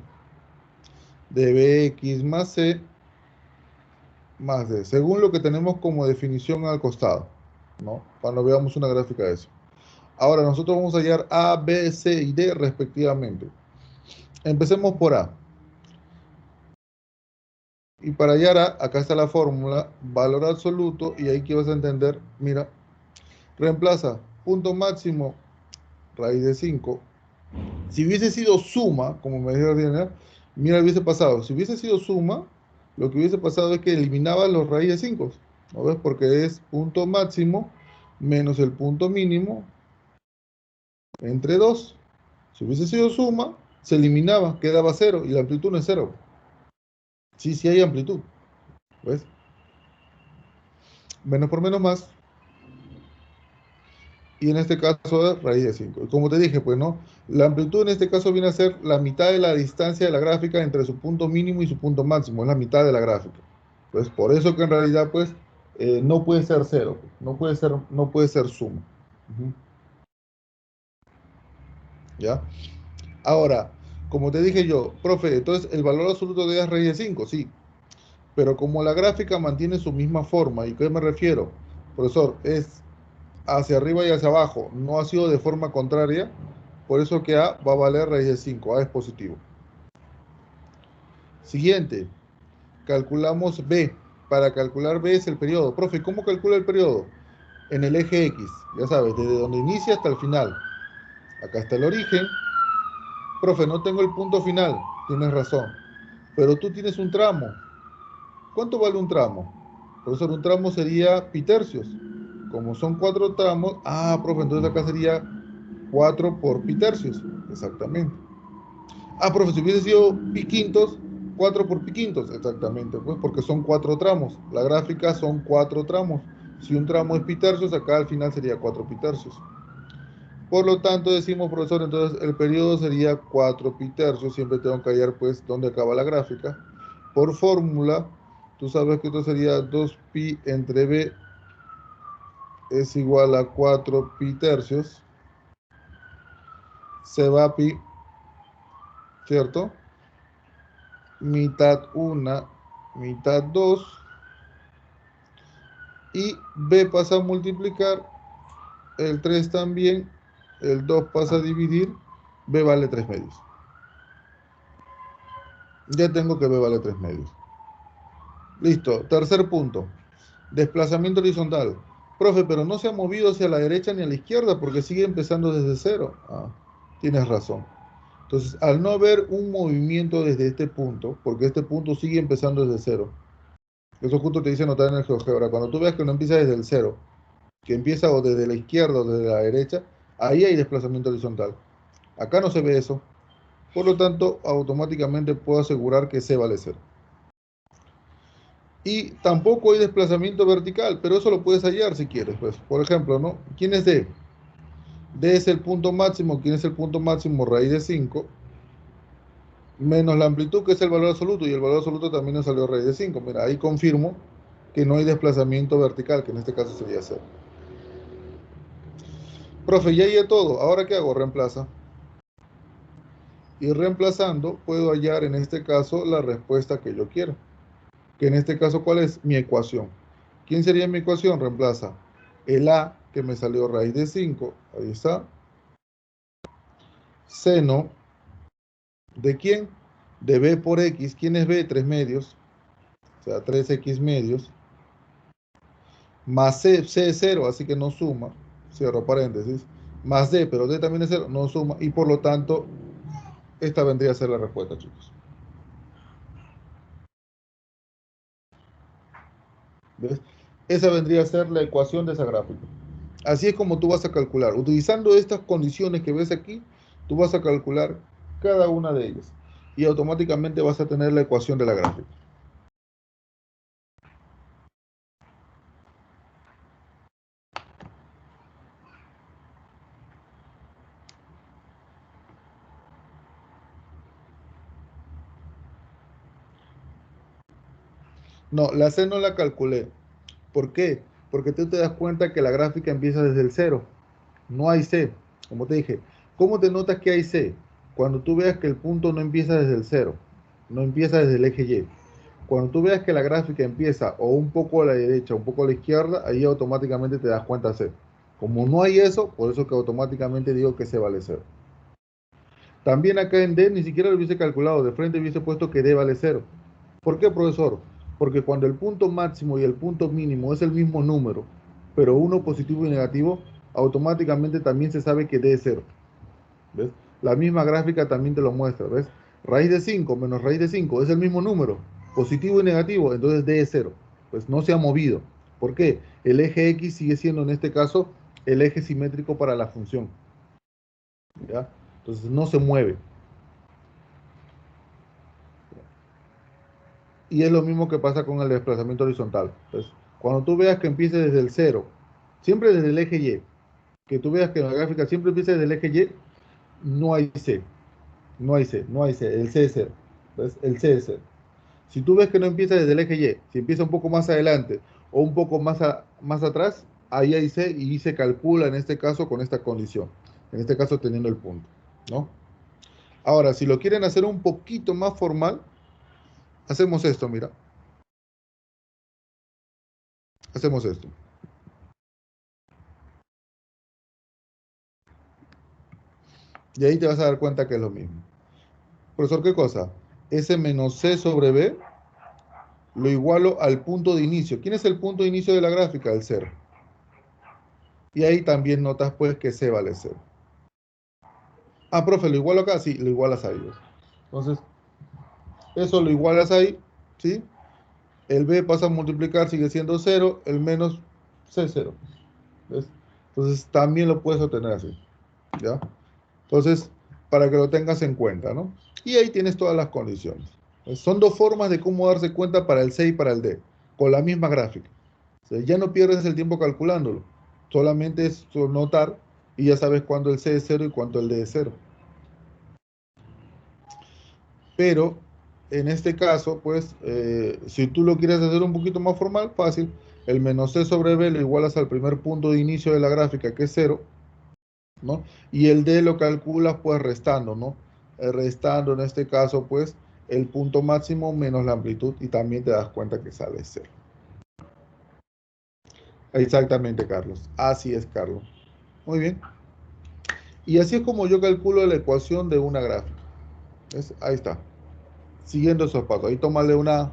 De bx más c más d, según lo que tenemos como definición al costado, ¿no? Cuando veamos una gráfica de eso. Ahora nosotros vamos a hallar A, B, C y D respectivamente. Empecemos por A. Y para hallar A, acá está la fórmula, valor absoluto, y ahí que vas a entender, mira, reemplaza punto máximo, raíz de 5. Si hubiese sido suma, como me dijo Diana, mira, hubiese pasado. Si hubiese sido suma, lo que hubiese pasado es que eliminaba los raíces de 5. ¿No ves? Porque es punto máximo menos el punto mínimo entre 2. Si hubiese sido suma, se eliminaba, quedaba cero y la amplitud no es cero. Sí, sí hay amplitud. ¿Ves? Menos por menos más. Y en este caso es raíz de 5. Y como te dije, pues no, la amplitud en este caso viene a ser la mitad de la distancia de la gráfica entre su punto mínimo y su punto máximo, es la mitad de la gráfica. Pues por eso que en realidad pues no puede ser cero, no puede ser suma. Ujú. ¿Ya? Ahora, como te dije yo, profe, entonces el valor absoluto de A es raíz de 5, sí, pero como la gráfica mantiene su misma forma, ¿y qué me refiero? Profesor, es hacia arriba y hacia abajo, no ha sido de forma contraria, por eso que A va a valer raíz de 5, A es positivo. Siguiente, calculamos B. Para calcular B es el periodo. Profe, ¿cómo calcula el periodo? En el eje X, ya sabes, desde donde inicia hasta el final. Acá está el origen. Profe, no tengo el punto final, tienes razón, pero tú tienes un tramo. ¿Cuánto vale un tramo? Profesor, un tramo sería pi tercios. Como son 4 tramos, profe, entonces acá sería 4 por pi tercios. Exactamente. Profe, si hubiese sido pi quintos, 4 por pi quintos. Exactamente, pues porque son 4 tramos. La gráfica son 4 tramos. Si un tramo es pi tercios, acá al final sería 4 pi tercios. Por lo tanto, decimos, profesor, entonces el periodo sería 4 pi tercios. Siempre tengo que hallar, pues, dónde acaba la gráfica. Por fórmula, tú sabes que esto sería 2 pi entre b es igual a 4 pi tercios. Se va pi, ¿cierto? Mitad 1, mitad 2. Y b pasa a multiplicar, el 3 también, el 2 pasa a dividir, b vale 3 medios. Ya tengo que b vale 3 medios. Listo, tercer punto. Desplazamiento horizontal. Profe, pero no se ha movido hacia la derecha ni a la izquierda porque sigue empezando desde cero. Tienes razón. Entonces, al no haber un movimiento desde este punto, porque este punto sigue empezando desde cero, eso justo te dice notar en el GeoGebra, cuando tú veas que no empieza desde el cero, que empieza o desde la izquierda o desde la derecha, ahí hay desplazamiento horizontal. Acá no se ve eso. Por lo tanto, automáticamente puedo asegurar que C vale cero. Y tampoco hay desplazamiento vertical, pero eso lo puedes hallar si quieres. Pues, por ejemplo, ¿no? ¿Quién es D? D es el punto máximo. ¿Quién es el punto máximo? Raíz de 5 menos la amplitud, que es el valor absoluto, y el valor absoluto también nos salió raíz de 5. Mira, ahí confirmo que no hay desplazamiento vertical, que en este caso sería cero. Profe, ya hay todo. ¿Ahora qué hago? Reemplaza. Y reemplazando, puedo hallar en este caso la respuesta que yo quiero. Que en este caso, ¿cuál es? Mi ecuación. ¿Quién sería mi ecuación? Reemplaza el A, que me salió raíz de 5. Ahí está. Seno, ¿de quién? De B por X. ¿Quién es B? 3 medios. O sea, 3X medios. Más C es 0, así que no suma. Cierro paréntesis. Más D, pero D también es 0, no suma. Y por lo tanto, esta vendría a ser la respuesta, chicos. ¿Ves? Esa vendría a ser la ecuación de esa gráfica. Así es como tú vas a calcular. Utilizando estas condiciones que ves aquí, tú vas a calcular cada una de ellas. Y automáticamente vas a tener la ecuación de la gráfica. No, la C no la calculé. ¿Por qué? Porque tú te das cuenta que la gráfica empieza desde el cero. No hay C. Como te dije, ¿cómo te notas que hay C? cuando tú veas que el punto no empieza desde el cero, no empieza desde el eje Y. Cuando tú veas que la gráfica empieza o un poco a la derecha, un poco a la izquierda, ahí automáticamente te das cuenta C. Como no hay eso, por eso que automáticamente digo que C vale 0. También acá en D ni siquiera lo hubiese calculado, de frente hubiese puesto que D vale 0. ¿Por qué, profesor? Porque cuando el punto máximo y el punto mínimo es el mismo número, pero uno positivo y negativo, automáticamente también se sabe que D es 0. ¿Ves? La misma gráfica también te lo muestra, ¿ves? Raíz de 5 menos raíz de 5 es el mismo número, positivo y negativo, entonces D es 0. Pues no se ha movido. ¿Por qué? El eje X sigue siendo en este caso el eje simétrico para la función. ¿Ya? Entonces no se mueve. Y es lo mismo que pasa con el desplazamiento horizontal. Pues, cuando tú veas que empiece desde el 0, siempre desde el eje Y, que tú veas que la gráfica siempre empieza desde el eje Y, no hay C. No hay C, no hay C. El C es 0. ¿Ves? El C es 0. Si tú ves que no empieza desde el eje Y, si empieza un poco más adelante o un poco más atrás, ahí hay C y se calcula en este caso con esta condición. En este caso teniendo el punto, ¿no? Ahora, si lo quieren hacer un poquito más formal, hacemos esto, mira. Hacemos esto. Y ahí te vas a dar cuenta que es lo mismo. Profesor, ¿qué cosa? S menos C sobre B lo igualo al punto de inicio. ¿Quién es el punto de inicio de la gráfica? El 0. Y ahí también notas pues que C vale 0. Ah, profe, ¿lo igualo acá? Sí, lo igualas ahí. ¿Ves? Entonces, eso lo igualas ahí, ¿sí? El B pasa a multiplicar, sigue siendo 0, el menos C 0. ¿Ves? Entonces, también lo puedes obtener así, ¿ya? Entonces, para que lo tengas en cuenta, ¿no? Y ahí tienes todas las condiciones. Son dos formas de cómo darse cuenta para el C y para el D, con la misma gráfica. O sea, ya no pierdes el tiempo calculándolo, solamente es notar y ya sabes cuándo el C es 0 y cuándo el D es 0. Pero en este caso, pues, si tú lo quieres hacer un poquito más formal, fácil, el menos C sobre B lo igualas al primer punto de inicio de la gráfica, que es 0, ¿no? Y el D lo calculas pues restando, ¿no? Restando en este caso pues el punto máximo menos la amplitud y también te das cuenta que sale 0. Exactamente, Carlos. Así es, Carlos. Muy bien. Y así es como yo calculo la ecuación de una gráfica. Ahí está. Siguiendo esos pasos. Ahí tómale una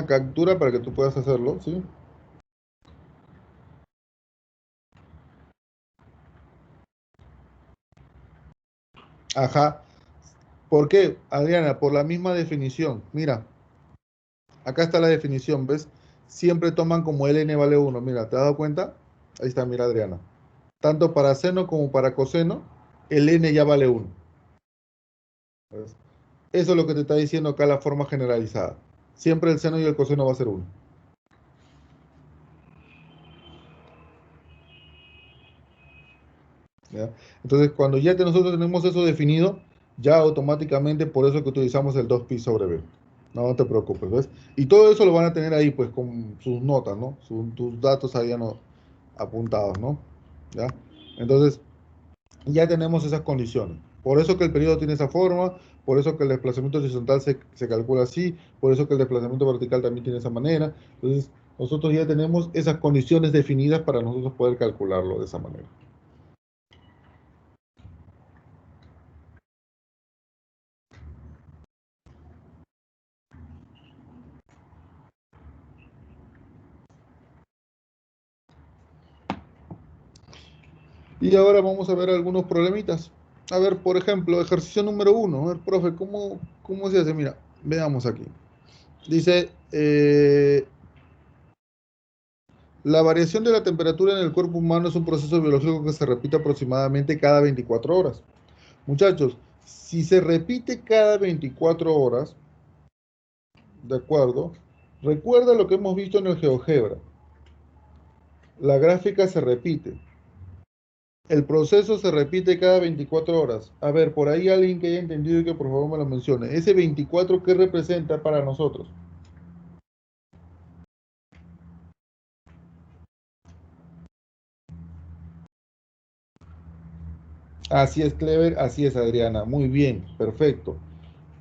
captura para que tú puedas hacerlo, ¿sí? Ajá. ¿Por qué, Adriana? Por la misma definición. Mira, acá está la definición, ¿ves? Siempre toman como el n vale 1. Mira, ¿te has dado cuenta? Ahí está, mira, Adriana. Tanto para seno como para coseno, el n ya vale 1. ¿Ves? Eso es lo que te está diciendo acá la forma generalizada. Siempre el seno y el coseno va a ser 1. ¿Ya? Entonces, cuando ya nosotros tenemos eso definido, ya automáticamente por eso que utilizamos el 2pi sobre b. No te preocupes, ¿ves? Y todo eso lo van a tener ahí, pues, con sus notas, ¿no? Tus datos ahí no, apuntados, ¿no? ¿Ya? Entonces, ya tenemos esas condiciones. Por eso que el periodo tiene esa forma, por eso que el desplazamiento horizontal se calcula así, por eso que el desplazamiento vertical también tiene esa manera. Entonces, nosotros ya tenemos esas condiciones definidas para nosotros poder calcularlo de esa manera. Y ahora vamos a ver algunos problemitas. A ver, por ejemplo, ejercicio número 1. A ver, profe, ¿cómo se hace? Mira, veamos aquí. Dice, la variación de la temperatura en el cuerpo humano es un proceso biológico que se repite aproximadamente cada 24 horas. Muchachos, si se repite cada 24 horas, ¿de acuerdo? Recuerda lo que hemos visto en el GeoGebra. La gráfica se repite. El proceso se repite cada 24 horas. A ver, por ahí alguien que haya entendido y que por favor me lo mencione. Ese 24, ¿qué representa para nosotros? Así es, Clever, así es, Adriana. Muy bien, perfecto.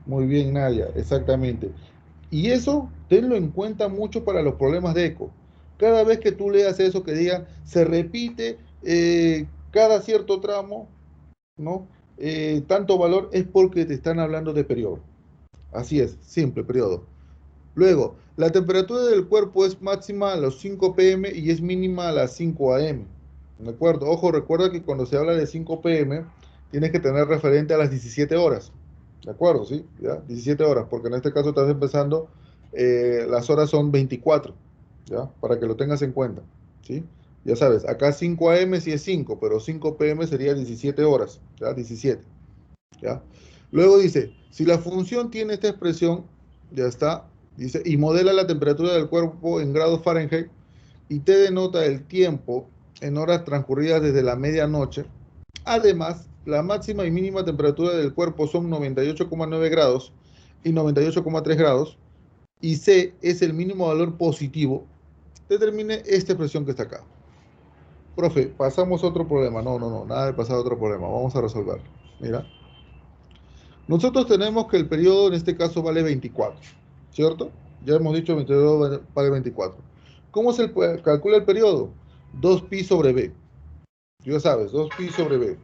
Muy bien, Nadia, exactamente. Y eso tenlo en cuenta mucho para los problemas de eco. Cada vez que tú leas eso que diga, se repite cada cierto tramo, ¿no? Tanto valor es porque te están hablando de periodo. Así es, simple, periodo. Luego, la temperatura del cuerpo es máxima a los 5 pm y es mínima a las 5 am. ¿De acuerdo? Ojo, recuerda que cuando se habla de 5 pm, tienes que tener referente a las 17 horas. ¿De acuerdo? ¿Sí? ¿Ya? 17 horas, porque en este caso estás empezando, las horas son 24, ¿ya? Para que lo tengas en cuenta, ¿sí? Ya sabes, acá 5 am sí es 5, pero 5 pm sería 17 horas, ¿ya? 17, ¿ya? Luego dice, si la función tiene esta expresión, ya está, dice, y modela la temperatura del cuerpo en grados Fahrenheit y te denota el tiempo en horas transcurridas desde la medianoche. Además, la máxima y mínima temperatura del cuerpo son 98,9 grados y 98,3 grados, y C es el mínimo valor positivo. Determine esta expresión que está acá. Profe, pasamos a otro problema. No, no, no, nada de pasar a otro problema. Vamos a resolverlo. Mira, nosotros tenemos que el periodo en este caso vale 24, ¿cierto? Ya hemos dicho 22 vale 24. ¿Cómo se calcula el periodo? 2pi sobre b. Ya sabes, 2pi sobre b.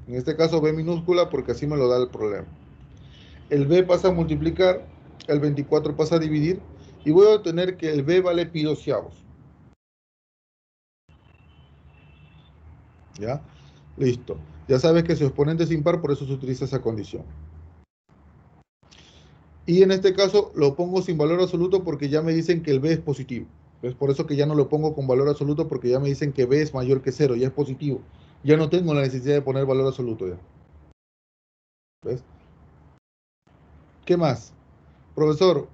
En este caso b minúscula porque así me lo da el problema. El b pasa a multiplicar, el 24 pasa a dividir y voy a obtener que el b vale pi doceavos. ¿Ya? Listo. Ya sabes que su exponente es impar, por eso se utiliza esa condición. Y en este caso lo pongo sin valor absoluto porque ya me dicen que el b es positivo. Es por eso que ya no lo pongo con valor absoluto porque ya me dicen que b es mayor que 0, ya es positivo. Ya no tengo la necesidad de poner valor absoluto ya. ¿Ves? ¿Qué más? Profesor,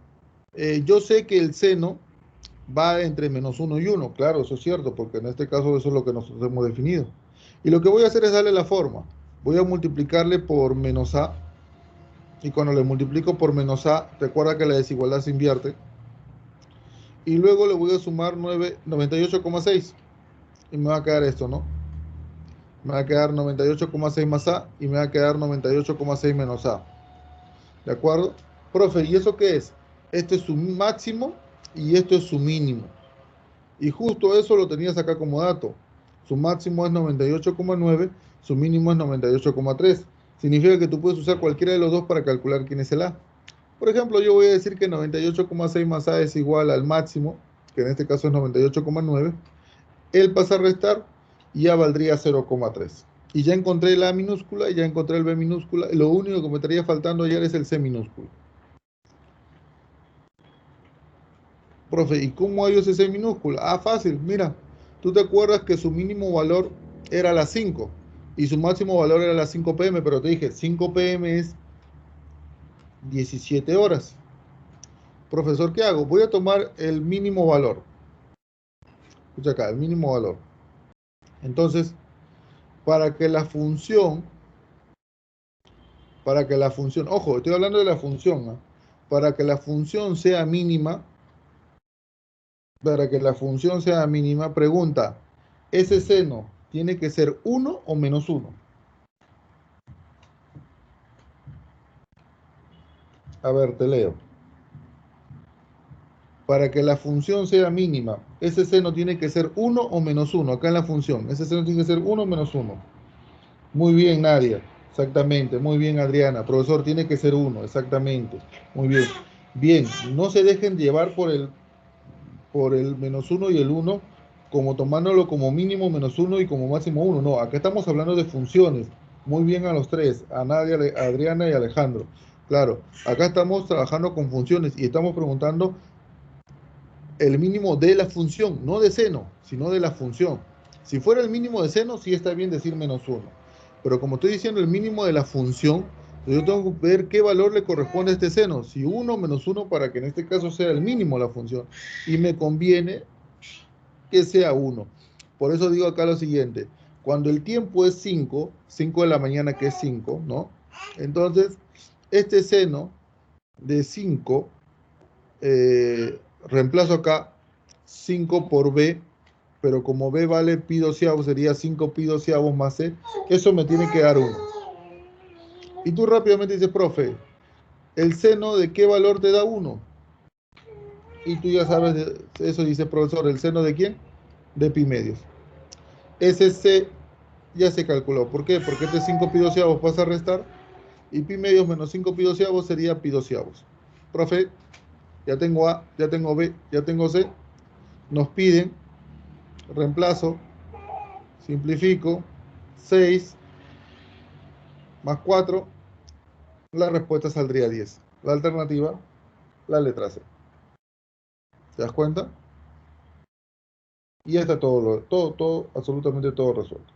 yo sé que el seno va entre -1 y 1. Claro, eso es cierto, porque en este caso eso es lo que nosotros hemos definido. Y lo que voy a hacer es darle la forma. Voy a multiplicarle por menos a, y cuando le multiplico por menos a, recuerda que la desigualdad se invierte, y luego le voy a sumar 98,6 y me va a quedar esto, ¿no? Me va a quedar 98,6 más a y me va a quedar 98,6 menos a. ¿De acuerdo? Profe, ¿y eso qué es? Esto es su máximo y esto es su mínimo. Y justo eso lo tenías acá como dato. Su máximo es 98,9, su mínimo es 98,3. Significa que tú puedes usar cualquiera de los dos para calcular quién es el A. Por ejemplo, yo voy a decir que 98,6 más A es igual al máximo, que en este caso es 98,9. Él pasa a restar y ya valdría 0,3. Y ya encontré la A minúscula y ya encontré el B minúscula. Y lo único que me estaría faltando ayer es el C minúsculo. Profe, ¿y cómo hallo ese C minúscula? Ah, fácil, mira. Tú te acuerdas que su mínimo valor era las 5 y su máximo valor era las 5 pm, pero te dije, 5 pm es 17 horas. Profesor, ¿qué hago? Voy a tomar el mínimo valor. Escucha acá, el mínimo valor. Entonces, para que la función, ojo, estoy hablando de la función, ¿no? Para que la función sea mínima, pregunta, ¿ese seno tiene que ser 1 o -1? A ver, te leo. Para que la función sea mínima, ese seno tiene que ser 1 o -1, acá en la función. Ese seno tiene que ser 1 o -1. Muy bien, Nadia. Exactamente. Muy bien, Adriana. Profesor, tiene que ser 1, exactamente. Muy bien. Bien, no se dejen llevar por el -1 y el 1, como tomándolo como mínimo -1 y como máximo 1. No, acá estamos hablando de funciones. Muy bien a los tres, a Nadia, a Adriana y a Alejandro. Claro, acá estamos trabajando con funciones y estamos preguntando el mínimo de la función, no de seno, sino de la función. Si fuera el mínimo de seno, sí está bien decir -1. Pero como estoy diciendo el mínimo de la función, yo tengo que ver qué valor le corresponde a este seno. Si 1 -1 para que en este caso sea el mínimo de la función. Y me conviene que sea 1. Por eso digo acá lo siguiente. Cuando el tiempo es 5, 5 de la mañana que es 5, ¿no? Entonces, este seno de 5, reemplazo acá 5 por b, pero como B vale pi doceavos, sería 5 pi doceavos más C, eso me tiene que dar 1. Y tú rápidamente dices, profe, ¿el seno de qué valor te da 1? Y tú ya sabes, eso dice profesor, ¿el seno de quién? De pi medios. Ese C ya se calculó. ¿Por qué? Porque este 5 pi doceavos pasa a restar y pi medios menos 5 pi doceavos sería pi doceavos. Profe, ya tengo A, ya tengo B, ya tengo C. Nos piden, reemplazo, simplifico, 6 más 4, la respuesta saldría 10. La alternativa, la letra C. ¿Te das cuenta? Y ya está todo, absolutamente todo resuelto.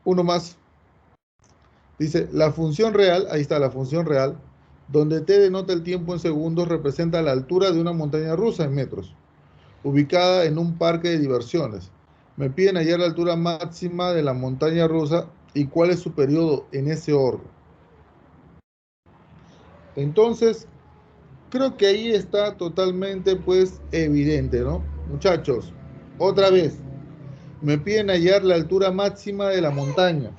Uno más. Dice, la función real, ahí está la función real, donde t denota el tiempo en segundos, representa la altura de una montaña rusa en metros, ubicada en un parque de diversiones. Me piden hallar la altura máxima de la montaña rusa y cuál es su periodo en ese orden. Entonces, creo que ahí está totalmente, pues, evidente, ¿no? Muchachos, otra vez, me piden hallar la altura máxima de la montaña.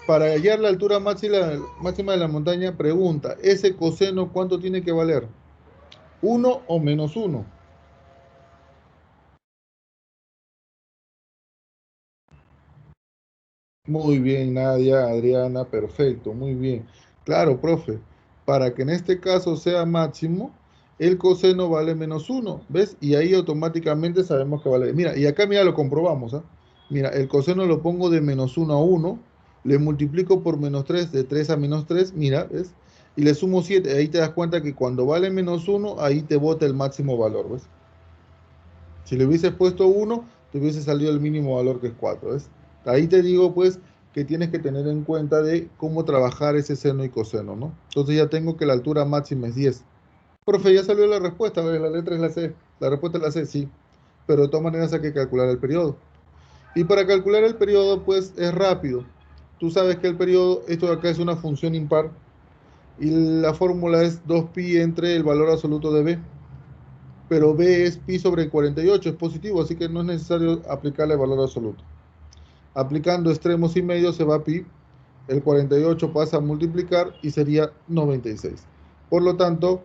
Para hallar la altura máxima de la montaña, pregunta, ¿ese coseno cuánto tiene que valer? ¿1 o menos 1? Muy bien, Nadia, Adriana, perfecto, muy bien. Claro, profe, para que en este caso sea máximo, el coseno vale menos 1, ¿ves? Y ahí automáticamente sabemos que vale. Mira, y acá mira, lo comprobamos, ¿ah? Mira, el coseno lo pongo de menos 1 a 1, le multiplico por menos 3, de 3 a menos 3, mira, ¿ves? Y le sumo 7, ahí te das cuenta que cuando vale menos 1, ahí te bota el máximo valor, ¿ves? Si le hubieses puesto 1, te hubiese salido el mínimo valor que es 4, ¿ves? Ahí te digo, pues, que tienes que tener en cuenta de cómo trabajar ese seno y coseno, ¿no? Entonces ya tengo que la altura máxima es 10. Profe, ya salió la respuesta, ¿ves? La letra es la C. La respuesta es la C, sí. Pero de todas maneras hay que calcular el periodo. Y para calcular el periodo, pues, es rápido. Tú sabes que el periodo, esto de acá es una función impar, y la fórmula es 2pi entre el valor absoluto de b. Pero b es pi sobre 48, es positivo, así que no es necesario aplicarle el valor absoluto. Aplicando extremos y medios se va a pi, el 48 pasa a multiplicar y sería 96. Por lo tanto,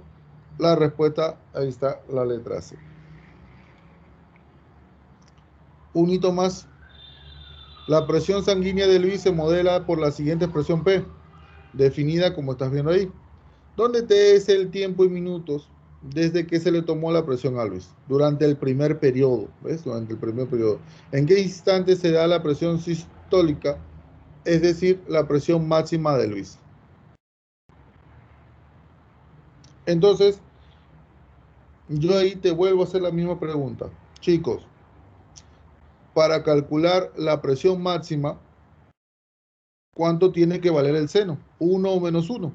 la respuesta, ahí está la letra C. Un hito más, la presión sanguínea de Luis se modela por la siguiente expresión P, definida como estás viendo ahí, donde T es el tiempo en minutos desde que se le tomó la presión a Luis, durante el primer periodo, ¿ves? Durante el primer periodo. ¿En qué instante se da la presión sistólica? Es decir, la presión máxima de Luis. Entonces, yo ahí te vuelvo a hacer la misma pregunta. Chicos, para calcular la presión máxima, ¿cuánto tiene que valer el seno? ¿1 o menos 1?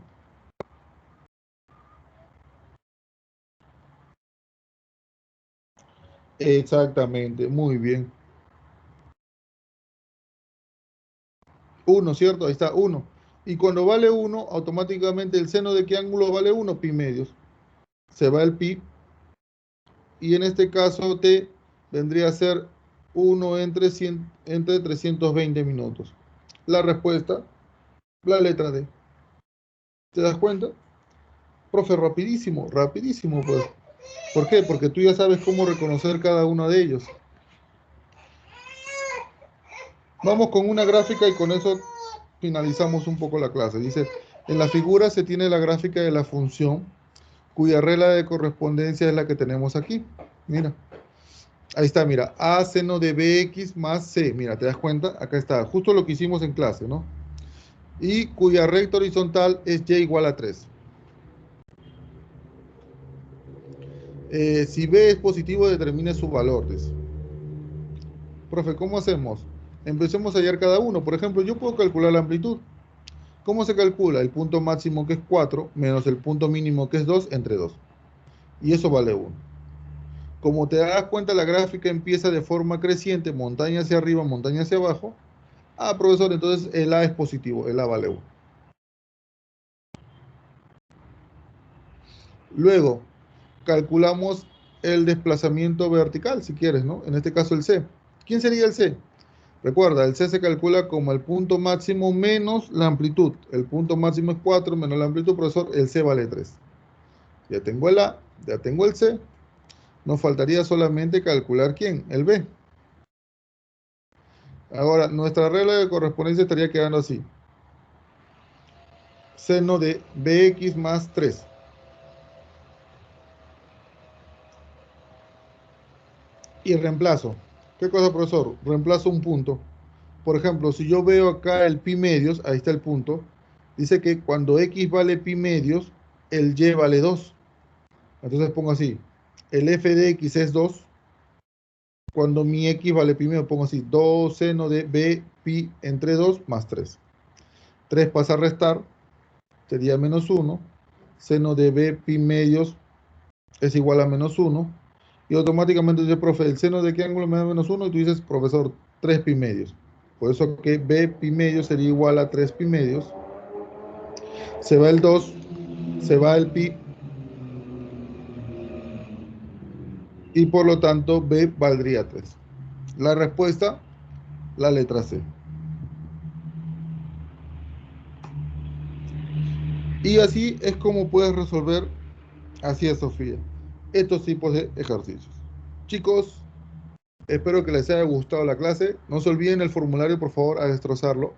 Exactamente, muy bien. 1, ¿cierto? Ahí está, 1. Y cuando vale 1, automáticamente el seno de qué ángulo vale 1, pi medios. Se va el pi, y en este caso t vendría a ser 1 entre 320 minutos. La respuesta, la letra D. ¿Te das cuenta? Profe, rapidísimo, rapidísimo, pues. ¿Por qué? Porque tú ya sabes cómo reconocer cada uno de ellos. Vamos con una gráfica y con eso finalizamos un poco la clase. Dice, en la figura se tiene la gráfica de la función cuya regla de correspondencia es la que tenemos aquí. Mira, ahí está, mira, A seno de bx más c. Mira, ¿te das cuenta? Acá está, justo lo que hicimos en clase, ¿no? Y cuya recta horizontal es y igual a 3. Si b es positivo, determine su valor. Dice. Profe, ¿cómo hacemos? Empecemos a hallar cada uno. Por ejemplo, yo puedo calcular la amplitud. ¿Cómo se calcula? El punto máximo que es 4 menos el punto mínimo que es 2 entre 2. Y eso vale 1. Como te das cuenta, la gráfica empieza de forma creciente, montaña hacia arriba, montaña hacia abajo. Ah, profesor, entonces el A es positivo, el A vale 1. Luego, calculamos el desplazamiento vertical, si quieres, ¿no? En este caso el C. ¿Quién sería el C? Recuerda, el C se calcula como el punto máximo menos la amplitud. El punto máximo es 4 menos la amplitud, profesor, el C vale 3. Ya tengo el A, ya tengo el C. Nos faltaría solamente calcular ¿quién? El B. Ahora, nuestra regla de correspondencia estaría quedando así. Seno de bx más 3. Y reemplazo. ¿Qué cosa, profesor? Reemplazo un punto. Por ejemplo, si yo veo acá el pi medios, ahí está el punto, dice que cuando x vale pi medios, el y vale 2. Entonces pongo así, el f de x es 2. Cuando mi x vale pi medio, pongo así, 2 seno de b pi entre 2 más 3. 3 pasa a restar, sería menos 1. Seno de b pi medios es igual a menos 1. Y automáticamente dice, profe, ¿el seno de qué ángulo me da menos 1? Y tú dices, profesor, 3 pi medios. Por eso que b pi medios sería igual a 3 pi medios. Se va el 2, se va el pi, y por lo tanto b valdría 3. La respuesta, la letra C. Y así es como puedes resolver, así es, Sofía, estos tipos de ejercicios. Chicos, espero que les haya gustado la clase. No se olviden el formulario, por favor, a destrozarlo.